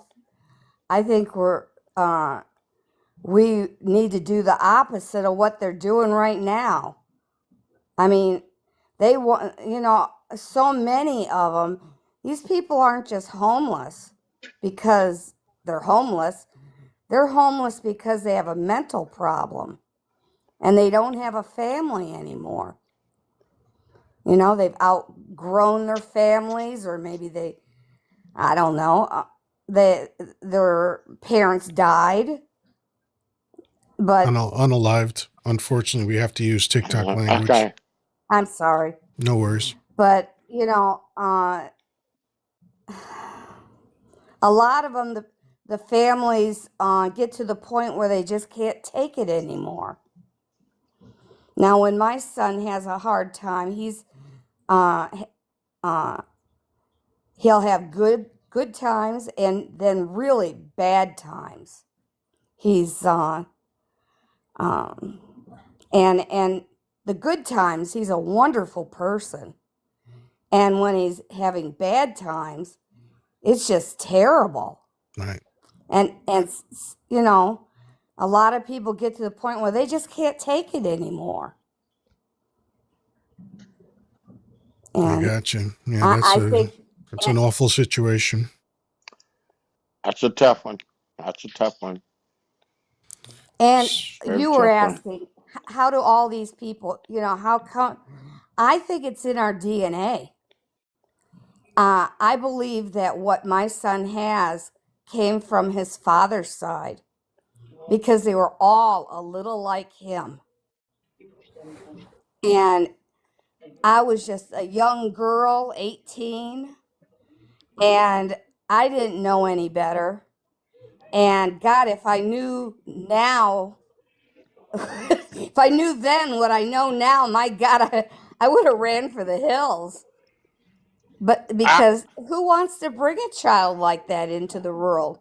I think we need to do the opposite of what they're doing right now. I mean, they want, so many of them, these people aren't just homeless because they're homeless. They're homeless because they have a mental problem and they don't have a family anymore. They've outgrown their families, or maybe I don't know, their parents died. But Unalived. Unfortunately, we have to use TikTok language. Okay. I'm sorry. No worries. But, a lot of them, the families get to the point where they just can't take it anymore. Now, when my son has a hard time, he'll have good times and then really bad times. He's and the good times, he's a wonderful person, and when he's having bad times, it's just terrible. Right. And a lot of people get to the point where they just can't take it anymore. I And got you. Yeah, I think, that's an awful situation. That's a tough one. That's a tough one. and Very you were tough one. asking, how do all these people, how come? I think it's in our DNA. I believe that what my son has came from his father's side because they were all a little like him. And I was just a young girl, 18, and I didn't know any better. And God, if I knew now, if I knew then what I know now, my God, I would have ran for the hills. But I, because who wants to bring a child like that into the world?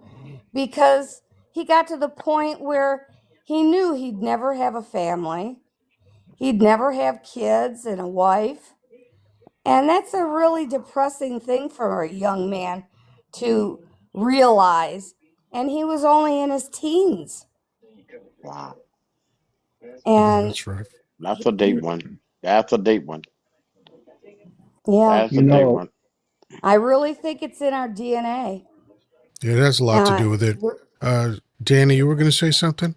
Because he got to the point where he knew he'd never have a family, he'd never have kids and a wife. And that's a really depressing thing for a young man to realize. And he was only in his teens. wow, Yeah, And that's rough. that's a deep one. That's a deep one. yeah, That's a You deep know, one. I really think it's in our DNA. Yeah, it has a lot to Uh, do with it. Danny, you were going to say something?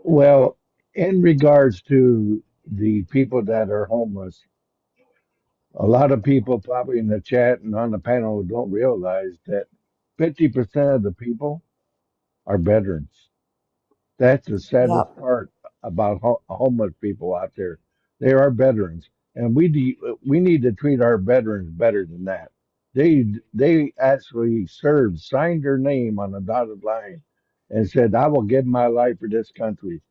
well, in regards to the people that are homeless, a lot of people probably in the chat and on the panel don't realize that 50% of the people are veterans. That's the yep. saddest part about homeless people out there. They are veterans, and we need to treat our veterans better than that. They actually served, signed their name on a dotted line, and said, "I will give my life for this country."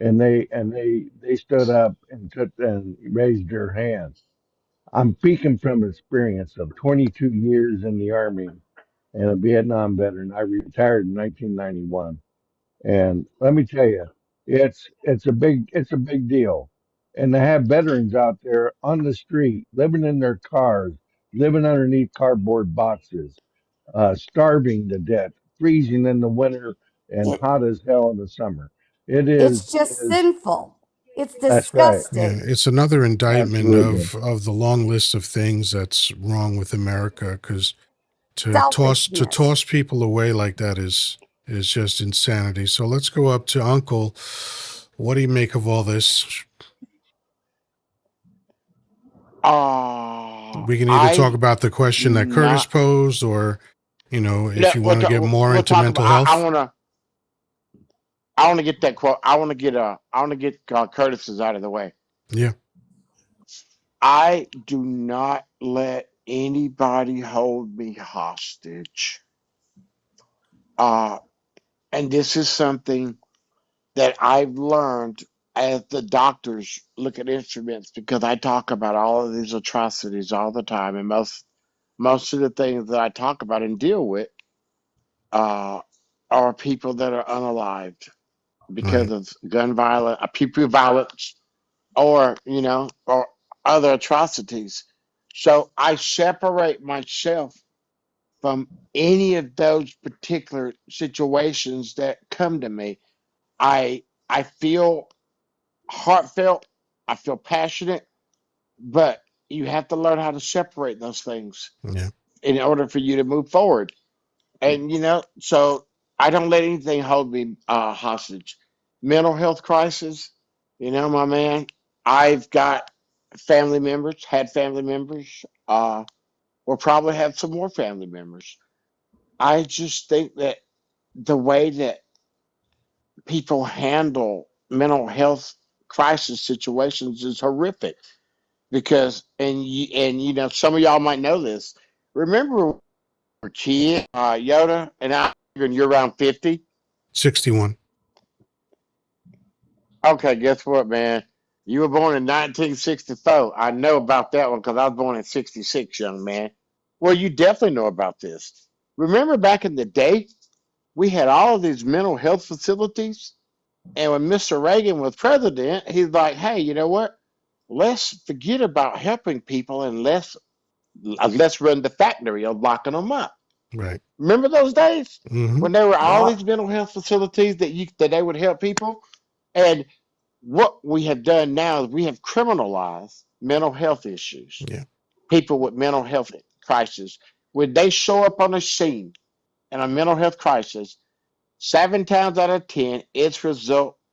And they stood up and took and raised their hand. I'm speaking from experience of 22 years in the Army and a Vietnam veteran. I retired in 1991. And let me tell you, it's a big deal. And to have veterans out there on the street, living in their cars, living underneath cardboard boxes, starving to death, freezing in the winter, and It, hot as hell in the summer. it's It just is sinful. It's that's right, Yeah, disgusting. it's another indictment absolutely. of the long list of things that's wrong with America. Because to Selfishness. toss people away like that is just insanity. So let's go up to Uncle. What do you make of all this? We can either talk I about the do question that Curtis not. posed, or if Let, you want to get more we'll into talk mental about. health. I want to get that quote. I want to get Curtis's out of the way. Yeah, I do not let anybody hold me hostage. Uh, and this is something that I've learned as the doctors look at instruments, because I talk about all of these atrocities all the time, and most of the things that I talk about and deal with uh, are people that are unalived because right. of gun violence, people violence, or or other atrocities. So I separate myself from any of those particular situations that come to me. I feel heartfelt, I feel passionate, but you have to learn how to separate those things Yeah, in order for you to move forward. And so I don't let anything hold me hostage. Mental health crisis, my man. I've got family members, had family members, will probably have some more family members. I just think that the way that people handle mental health crisis situations is horrific. Because some of y'all might know this. Remember, when we were kids, Yoda, and you're around 50. 61. Okay, guess what, man? You were born in 1964. I know about that one because I was born in 66, young man. Well, you definitely know about this. Remember back in the day, we had all of these mental health facilities. And when Mr. Reagan was president, he's like, hey, you know what? Let's forget about helping people and let's run the factory of locking them up. Right. Remember those days Mm-hmm. when there were all Yep. these mental health facilities that they would help people? And what we have done now is we have criminalized mental health issues. Yeah. People with mental health crisis, when they show up on the scene in a mental health crisis, 7 times out of 10,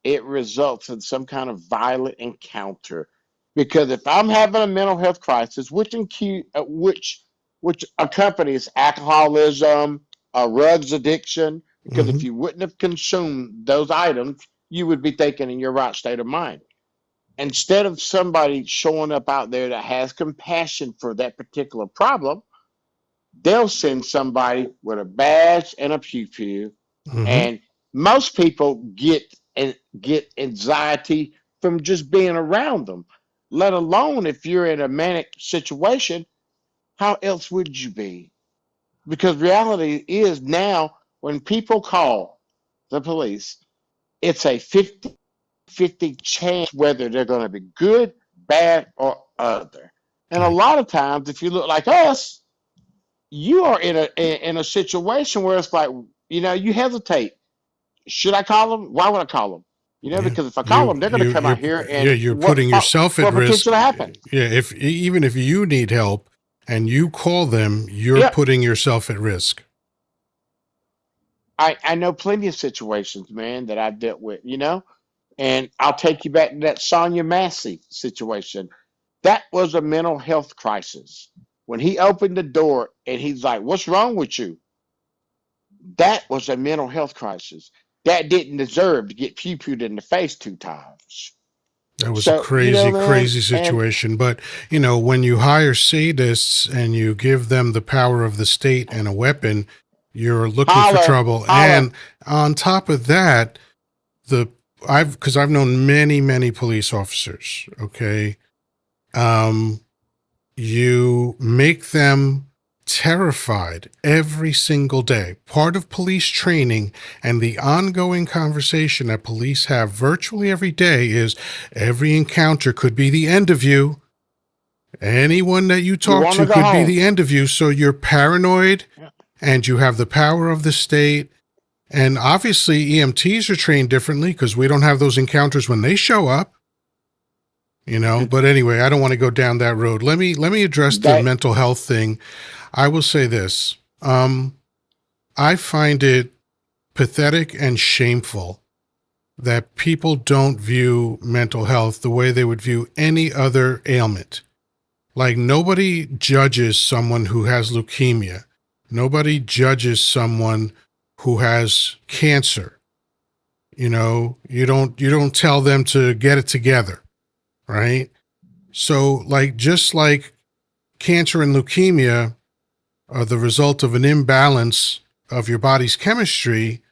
it results in some kind of violent encounter. Because if I'm having a mental health crisis, which accompanies alcoholism, drugs addiction, because Mm-hmm. if you wouldn't have consumed those items, you would be thinking in your right state of mind. Instead of somebody showing up out there that has compassion for that particular problem, they'll send somebody with a badge and a pew pew, Mm-hmm. and most people get anxiety from just being around them. let alone if you're in a manic situation, how else would you be? Because reality is now when people call the police, it's a 50-50 chance whether they're going to be good, bad, or other. And a Right. lot of times, if you look like us, you are in a situation where it's like, you hesitate. Should I call them? Why would I call them? Yeah. Because if I call them, they're going to come out here Yeah, and you're putting yourself at what risk. potentially happen? Yeah. Even if you need help and you call them, you're Yep. putting yourself at risk. I know plenty of situations, man, that I've dealt with, and I'll take you back to that Sonia Massey situation. That was a mental health crisis. When he opened the door and he's like, "What's wrong with you?" That was a mental health crisis. That didn't deserve to get pew-pewed in the face 2 times. That was a So, crazy, man, crazy and situation. But, when you hire sadists and you give them the power of the state and a weapon, you're looking for holler, trouble. holler. And on top of that, because I've known many, many police officers, okay? You make them terrified every single day. Part of police training and the ongoing conversation that police have virtually every day is every encounter could be the end of you. Anyone that you You talk want to to go could be home. the end of you. So you're paranoid Yeah. and you have the power of the state. And obviously, EMTs are trained differently because we don't have those encounters when they show up. But anyway, I don't want to go down that road. Let me address the That mental health thing. I will say this. I find it pathetic and shameful that people don't view mental health the way they would view any other ailment. Like, nobody judges someone who has leukemia. Nobody judges someone who has cancer. You don't tell them to get it together, right? So, like, just like cancer and leukemia are the result of an imbalance of your body's chemistry,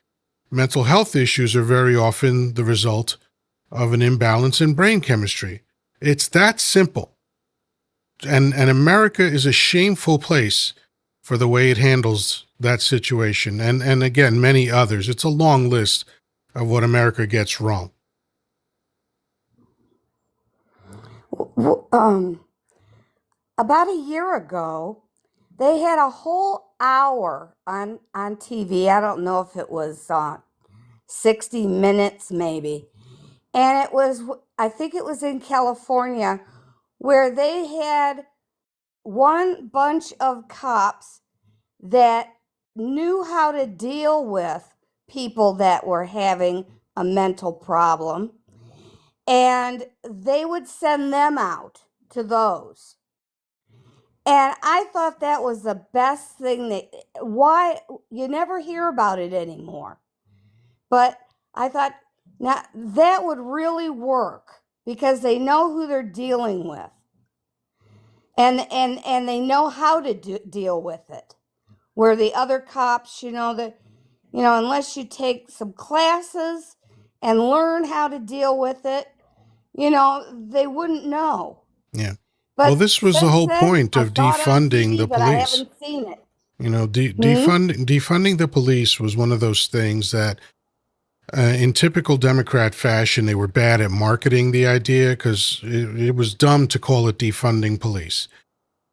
mental health issues are very often the result of an imbalance in brain chemistry. It's that simple. And America is a shameful place for the way it handles that situation. And again, many others. It's a long list of what America gets wrong. About a year ago, they had a whole hour on TV. I don't know if it was 60 minutes, maybe. And I think it was in California, where they had one bunch of cops that knew how to deal with people that were having a mental problem, and they would send them out to those. And I thought that was the best thing why you never hear about it anymore. But I thought, now that would really work because they know who they're dealing with. And they know how to deal with it. Where the other cops, unless you take some classes and learn how to deal with it, they wouldn't know. Yeah. Well, But this was the since whole then, point I of saw it on defunding the TV, but I police. haven't seen it. Hmm? Defunding the police was one of those things that, in typical Democrat fashion, they were bad at marketing the idea because it was dumb to call it defunding police.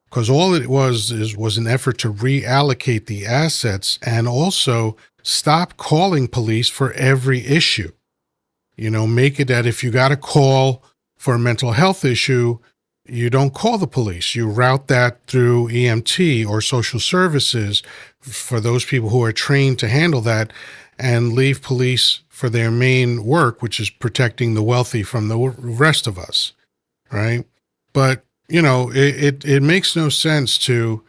Because all it was an effort to reallocate the assets and also stop calling police for every issue. Make it that if you got a call for a mental health issue, you don't call the police. You route that through EMT or social services for those people who are trained to handle that, and leave police for their main work, which is protecting the wealthy from the rest of us, right? But, it makes no sense to,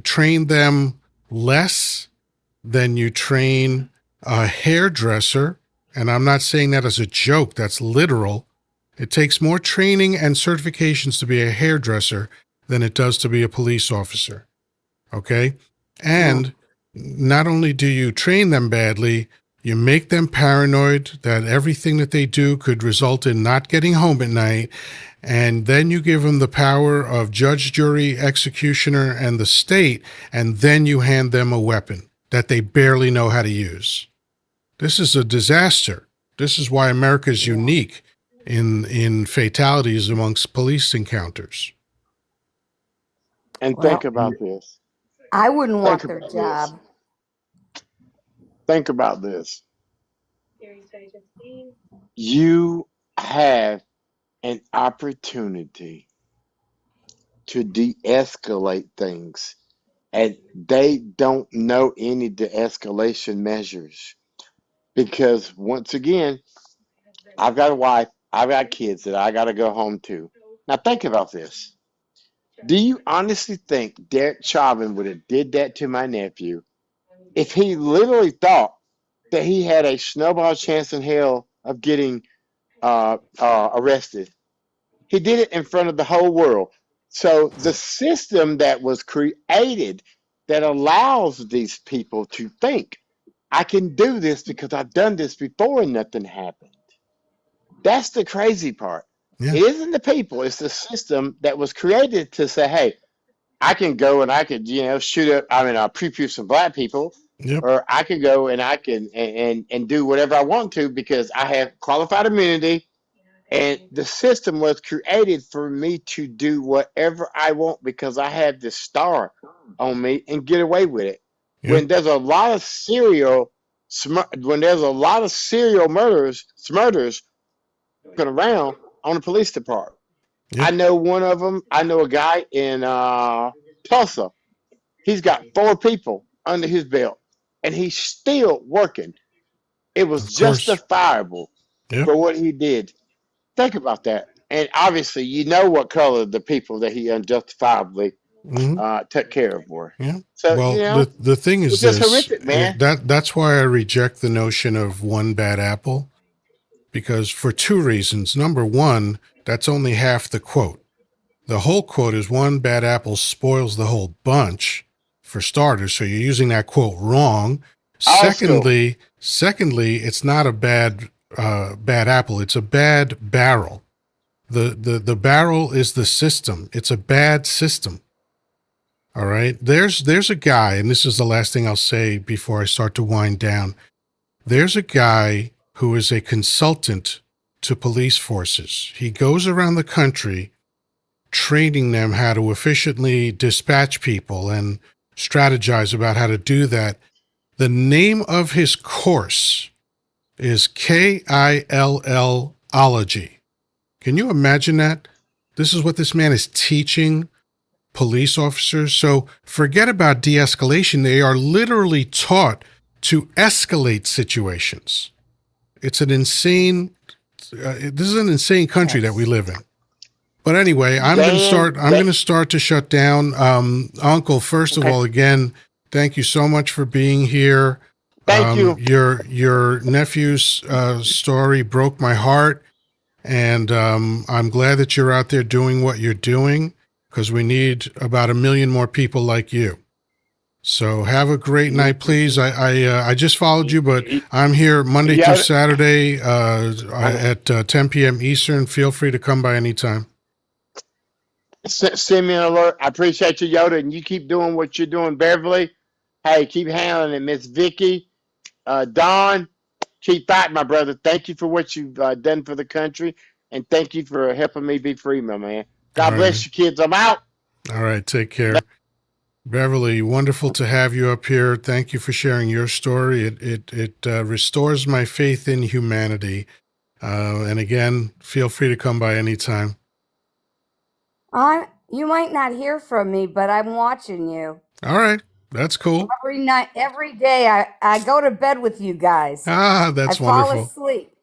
train them less than you train a hairdresser. And I'm not saying that as a joke, that's literal. It takes more training and certifications to be a hairdresser than it does to be a police officer. Okay? Yeah. And not only do you train them badly, You make them paranoid that everything that they do could result in not getting home at night. And then you give them the power of judge, jury, executioner, and the state. And then you hand them a weapon that they barely know how to use. This is a disaster. This is why America is unique in fatalities amongst police encounters. And think Well, about this. I wouldn't Think want their about this. job. Think about this. You have an opportunity to de-escalate things, and they don't know any de-escalation measures because once again, I've got a wife, I've got kids that I got to go home to. Now think about this. Do you honestly think Derek Chauvin would have did that to my nephew if he literally thought that he had a snowball chance in hell of getting arrested? He did it in front of the whole world. So the system that was created that allows these people to think, I can do this because I've done this before and nothing happened. That's the crazy part. Yeah. It isn't the people, it's the system that was created to say, hey, I can go and I could, shoot up, preview some black people, Yep. or I could go and I can and do whatever I want to because I have qualified immunity. And the system was created for me to do whatever I want because I have this star on me and get away with it. Yep. When there's a lot of serial murders going around on the police department. Yep. I know one of them. I know a guy in Tulsa. He's got 4 people under his belt, and he's still working. It was Of course. justifiable Yep. for what he did. Think about that. And obviously, you know what color the people that he unjustifiably took care of were. Yeah. So, Well, the thing is it's just this, horrific, man. that's why I reject the notion of one bad apple, because for 2 reasons. Number one, that's only half the quote. The whole quote is one bad apple spoils the whole bunch, for starters. So you're using that quote wrong. Also, Secondly, it's not a bad apple. It's a bad barrel. The barrel is the system. It's a bad system. All right. There's a guy, and this is the last thing I'll say before I start to wind down. There's a guy who is a consultant to police forces. He goes around the country training them how to efficiently dispatch people and strategize about how to do that. The name of his course is KILL-ology. Can you imagine that? This is what this man is teaching police officers. So forget about de-escalation. They are literally taught to escalate situations. It's an insane, this is an insane country that we live in. But anyway, I'm going to start to shut down. Uncle, first of all, again, thank you so much for being here. Thank you. Your nephew's story broke my heart, and I'm glad that you're out there doing what you're doing, because we need about 1 million more people like you. So have a great night, please. I just followed you, but I'm here Monday through Saturday at 10 p.m. Eastern. Feel free to come by anytime. Send me an alert. I appreciate you, Yoddah, and you keep doing what you're doing, Beverly. Hey, keep handling it, Miss Vicky. Don, keep fighting, my brother. Thank you for what you've done for the country, and thank you for helping me be free, my man. God bless you, kids. I'm out. All right, take care. Beverly, wonderful to have you up here. Thank you for sharing your story. It restores my faith in humanity. And again, feel free to come by anytime. You might not hear from me, but I'm watching you. All right. That's cool. Every night, every day, I go to bed with you guys. That's wonderful. I fall asleep.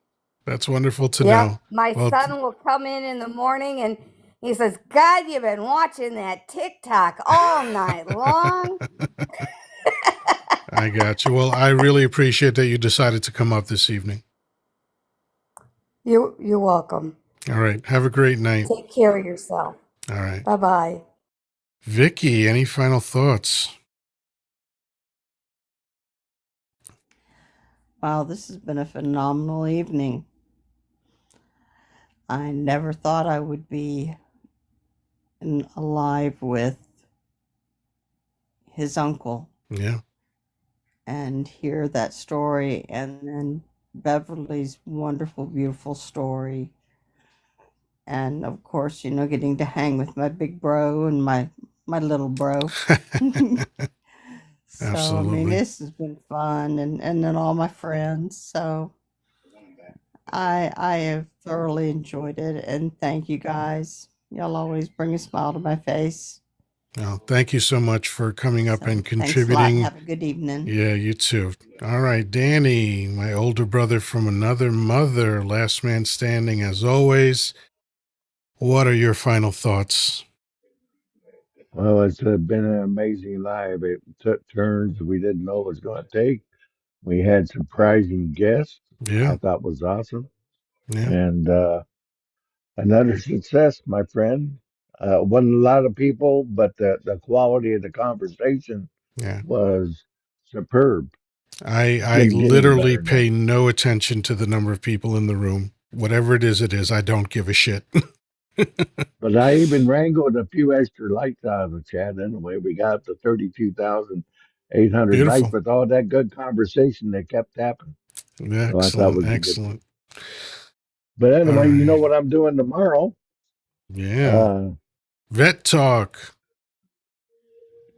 That's wonderful to know. My son will come in the morning and he says, God, you've been watching that TikTok all night long. I got you. Well, I really appreciate that you decided to come up this evening. You're welcome. All right. Have a great night. Take care of yourself. All right. Bye-bye. Vicky, any final thoughts? Wow, this has been a phenomenal evening. I never thought I would be alive with his uncle Yeah. and hear that story, and then Beverly's wonderful, beautiful story. And of course, getting to hang with my big bro and my little bro. So, I mean, Absolutely. this has been fun, and then all my friends. So I have thoroughly enjoyed it, and thank you guys. Y'all always bring a smile to my face. Well, thank you so much for coming up So and thanks a lot. contributing. Have a good evening. Yeah, you too. All right, Danny, my older brother from another mother, last man standing as always. What are your final thoughts? Well, it's been an amazing live. It took turns we didn't know it was going to take. We had surprising guests. Yeah, I thought was awesome, yeah, and another success, my friend. Wasn't a lot of people, but the quality of the conversation yeah. was superb. I Couldn't get any literally better than that. pay no attention to the number of people in the room. Whatever it is, I don't give a shit. But I even wrangled a few extra likes out of the chat. Anyway, we got up to 32,800 likes Beautiful. with all that good conversation that kept happening. So I thought it Excellent, was a good thing. excellent. But All anyway, you know right. what I'm doing tomorrow? Yeah. Uh, Vet talk.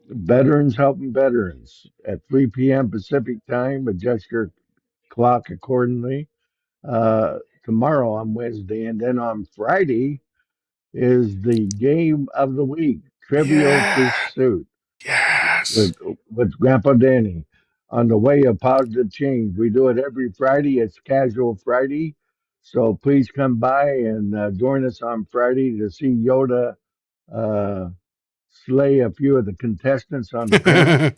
Veterans helping veterans at 3 p.m. Pacific time. Adjust your clock accordingly. Tomorrow on Wednesday, and then on Friday is the game of the week, Trivial Yeah. Pursuit Yes. with Grandpa Danny on the way of positive change. We do it every Friday. It's Casual Friday, so please come by and join us on Friday to see Yoda uh, slay a few of the contestants on the bench.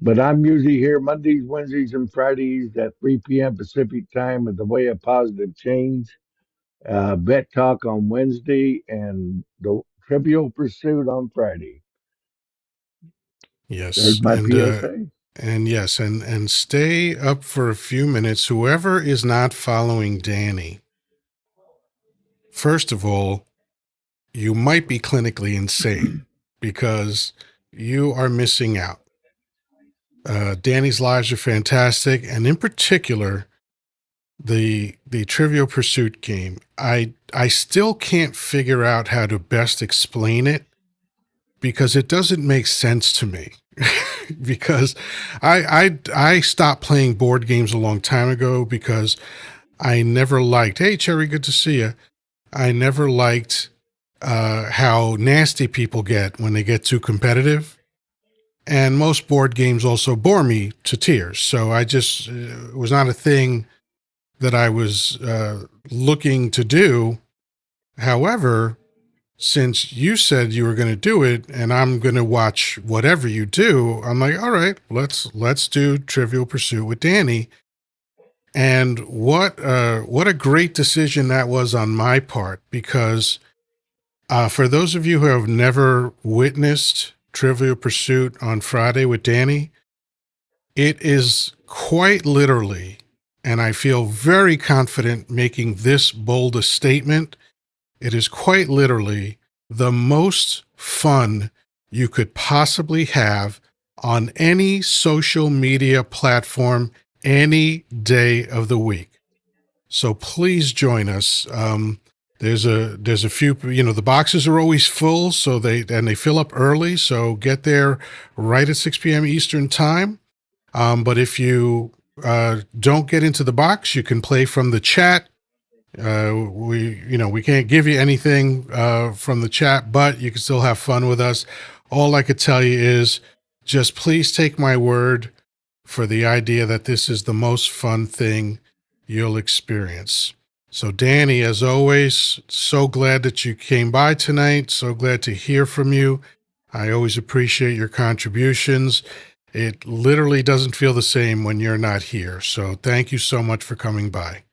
But I'm usually here Mondays, Wednesdays, and Fridays at 3 p.m. Pacific time with the way of positive change. Vet Talk on Wednesday and the Trivial Pursuit on Friday. Yes. There's my PSA. And yes, and stay up for a few minutes. Whoever is not following Danny, first of all, you might be clinically insane because you are missing out. Danny's lives are fantastic, and in particular, the Trivial Pursuit game. I still can't figure out how to best explain it because it doesn't make sense to me. Because I stopped playing board games a long time ago because I never liked. Hey, Cherry, good to see you. I never liked how nasty people get when they get too competitive. And most board games also bore me to tears. So I just it was not a thing that I was looking to do. However, since you said you were going to do it and I'm going to watch whatever you do, I'm like, all right, let's do Trivial Pursuit with Danny. And what a great decision that was on my part, because for those of you who have never witnessed Trivial Pursuit on Friday with Danny, it is quite literally, and I feel very confident making this bold a statement, it is quite literally the most fun you could possibly have on any social media platform any day of the week. So please join us. There's a few, the boxes are always full, so they fill up early. So get there right at 6 p.m. Eastern time. But if you don't get into the box, you can play from the chat. We can't give you anything from the chat, but you can still have fun with us. All I could tell you is just please take my word for the idea that this is the most fun thing you'll experience. So, Danny, as always, so glad that you came by tonight. So glad to hear from you. I always appreciate your contributions. It literally doesn't feel the same when you're not here. So, thank you so much for coming by.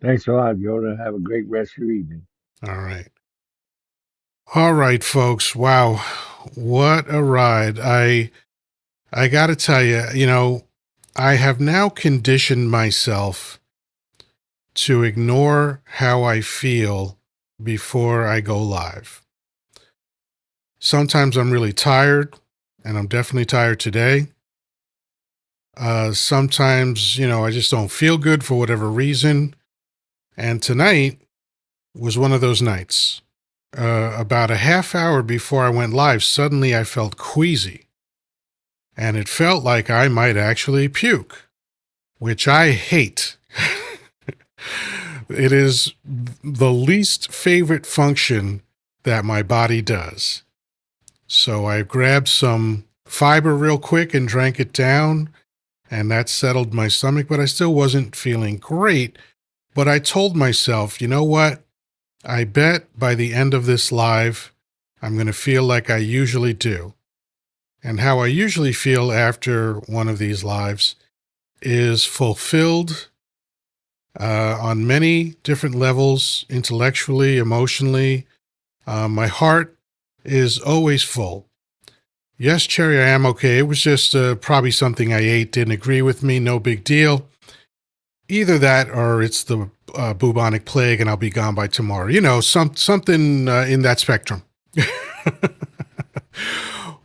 Thanks a lot, Yoda. Have a great rest of your evening. All right. All right, folks. Wow. What a ride. I got to tell you, I have now conditioned myself to ignore how I feel before I go live. Sometimes I'm really tired, and I'm definitely tired today. Sometimes, I just don't feel good for whatever reason. And tonight was one of those nights. About a half hour before I went live, suddenly I felt queasy. And it felt like I might actually puke, which I hate. It is the least favorite function that my body does. So I grabbed some fiber real quick and drank it down, and that settled my stomach, but I still wasn't feeling great. But I told myself, you know what? I bet by the end of this live, I'm going to feel like I usually do. And how I usually feel after one of these lives is fulfilled on many different levels, intellectually, emotionally. My heart is always full. Yes, Cherry, I am okay. It was just probably something I ate, didn't agree with me, no big deal. Either that or it's the bubonic plague and I'll be gone by tomorrow. Something in that spectrum.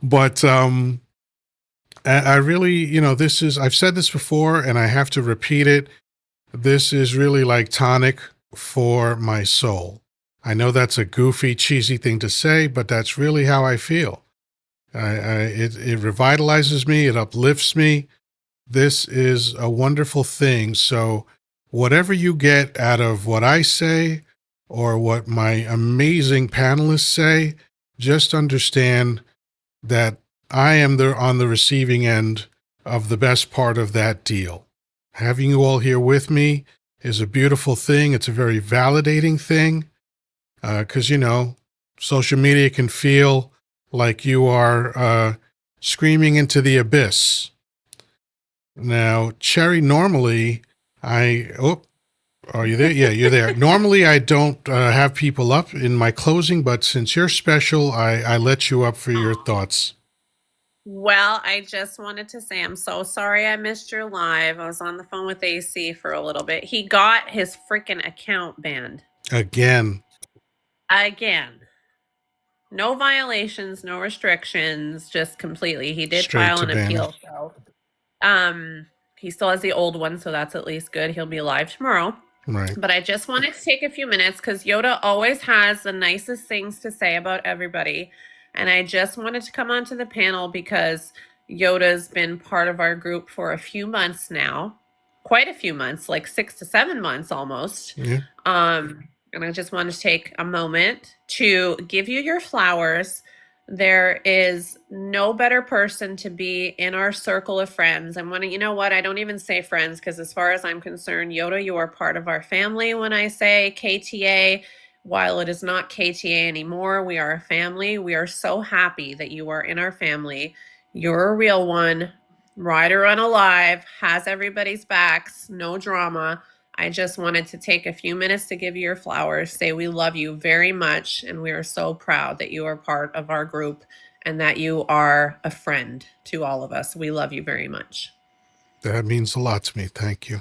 But I really, I've said this before and I have to repeat it. This is really like tonic for my soul. I know that's a goofy, cheesy thing to say, but that's really how I feel. It revitalizes me. It uplifts me. This is a wonderful thing. So whatever you get out of what I say or what my amazing panelists say, just understand that I am on the receiving end of the best part of that deal. Having you all here with me is a beautiful thing. It's a very validating thing because, social media can feel like you are screaming into the abyss. Now, Cherry, normally are you there? Yeah, you're there. Normally, I don't have people up in my closing, but since you're special, I let you up for your thoughts. Well, I just wanted to say I'm so sorry I missed your live. I was on the phone with AC for a little bit. He got his freaking account banned. Again. No violations, no restrictions, just completely. He did Straight file to an banning. appeal, so he still has the old one, so that's at least good. He'll be live tomorrow. Right. But I just wanted to take a few minutes because Yoddah always has the nicest things to say about everybody. And I just wanted to come onto the panel because Yoddah's been part of our group for a few months now. Quite a few months, like 6 to 7 months almost. Yeah. And I just wanted to take a moment to give you your flowers. There is no better person to be in our circle of friends. And you know what? I don't even say friends because as far as I'm concerned, Yoddah, you are part of our family. When I say KTA, while it is not KTA anymore, we are a family. We are so happy that you are in our family. You're a real one. Rider unalive, has everybody's backs, no drama. I just wanted to take a few minutes to give you your flowers, say we love you very much, and we are so proud that you are part of our group and that you are a friend to all of us. We love you very much. That means a lot to me. Thank you.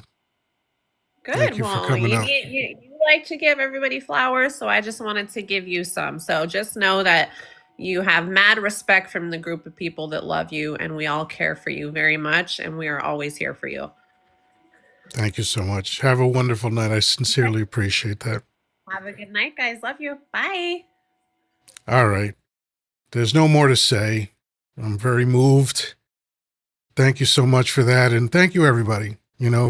Good. Thank you for coming up. You like to give everybody flowers, so I just wanted to give you some. So just know that you have mad respect from the group of people that love you, and we all care for you very much, and we are always here for you. Thank you so much. Have a wonderful night. I sincerely appreciate that. Have a good night, guys. Love you. Bye. All right. There's no more to say. I'm very moved. Thank you so much for that. And thank you, everybody,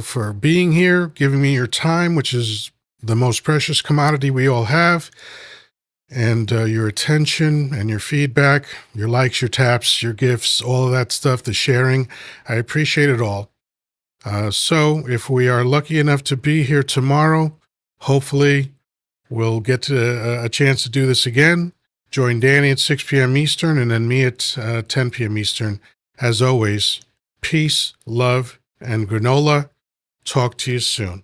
for being here, giving me your time, which is the most precious commodity we all have, and your attention and your feedback, your likes, your taps, your gifts, all of that stuff, the sharing. I appreciate it all. So if we are lucky enough to be here tomorrow, hopefully we'll get to a chance to do this again. Join Danny at 6 p.m. Eastern and then me at 10 p.m. Eastern. As always, peace, love, and granola. Talk to you soon.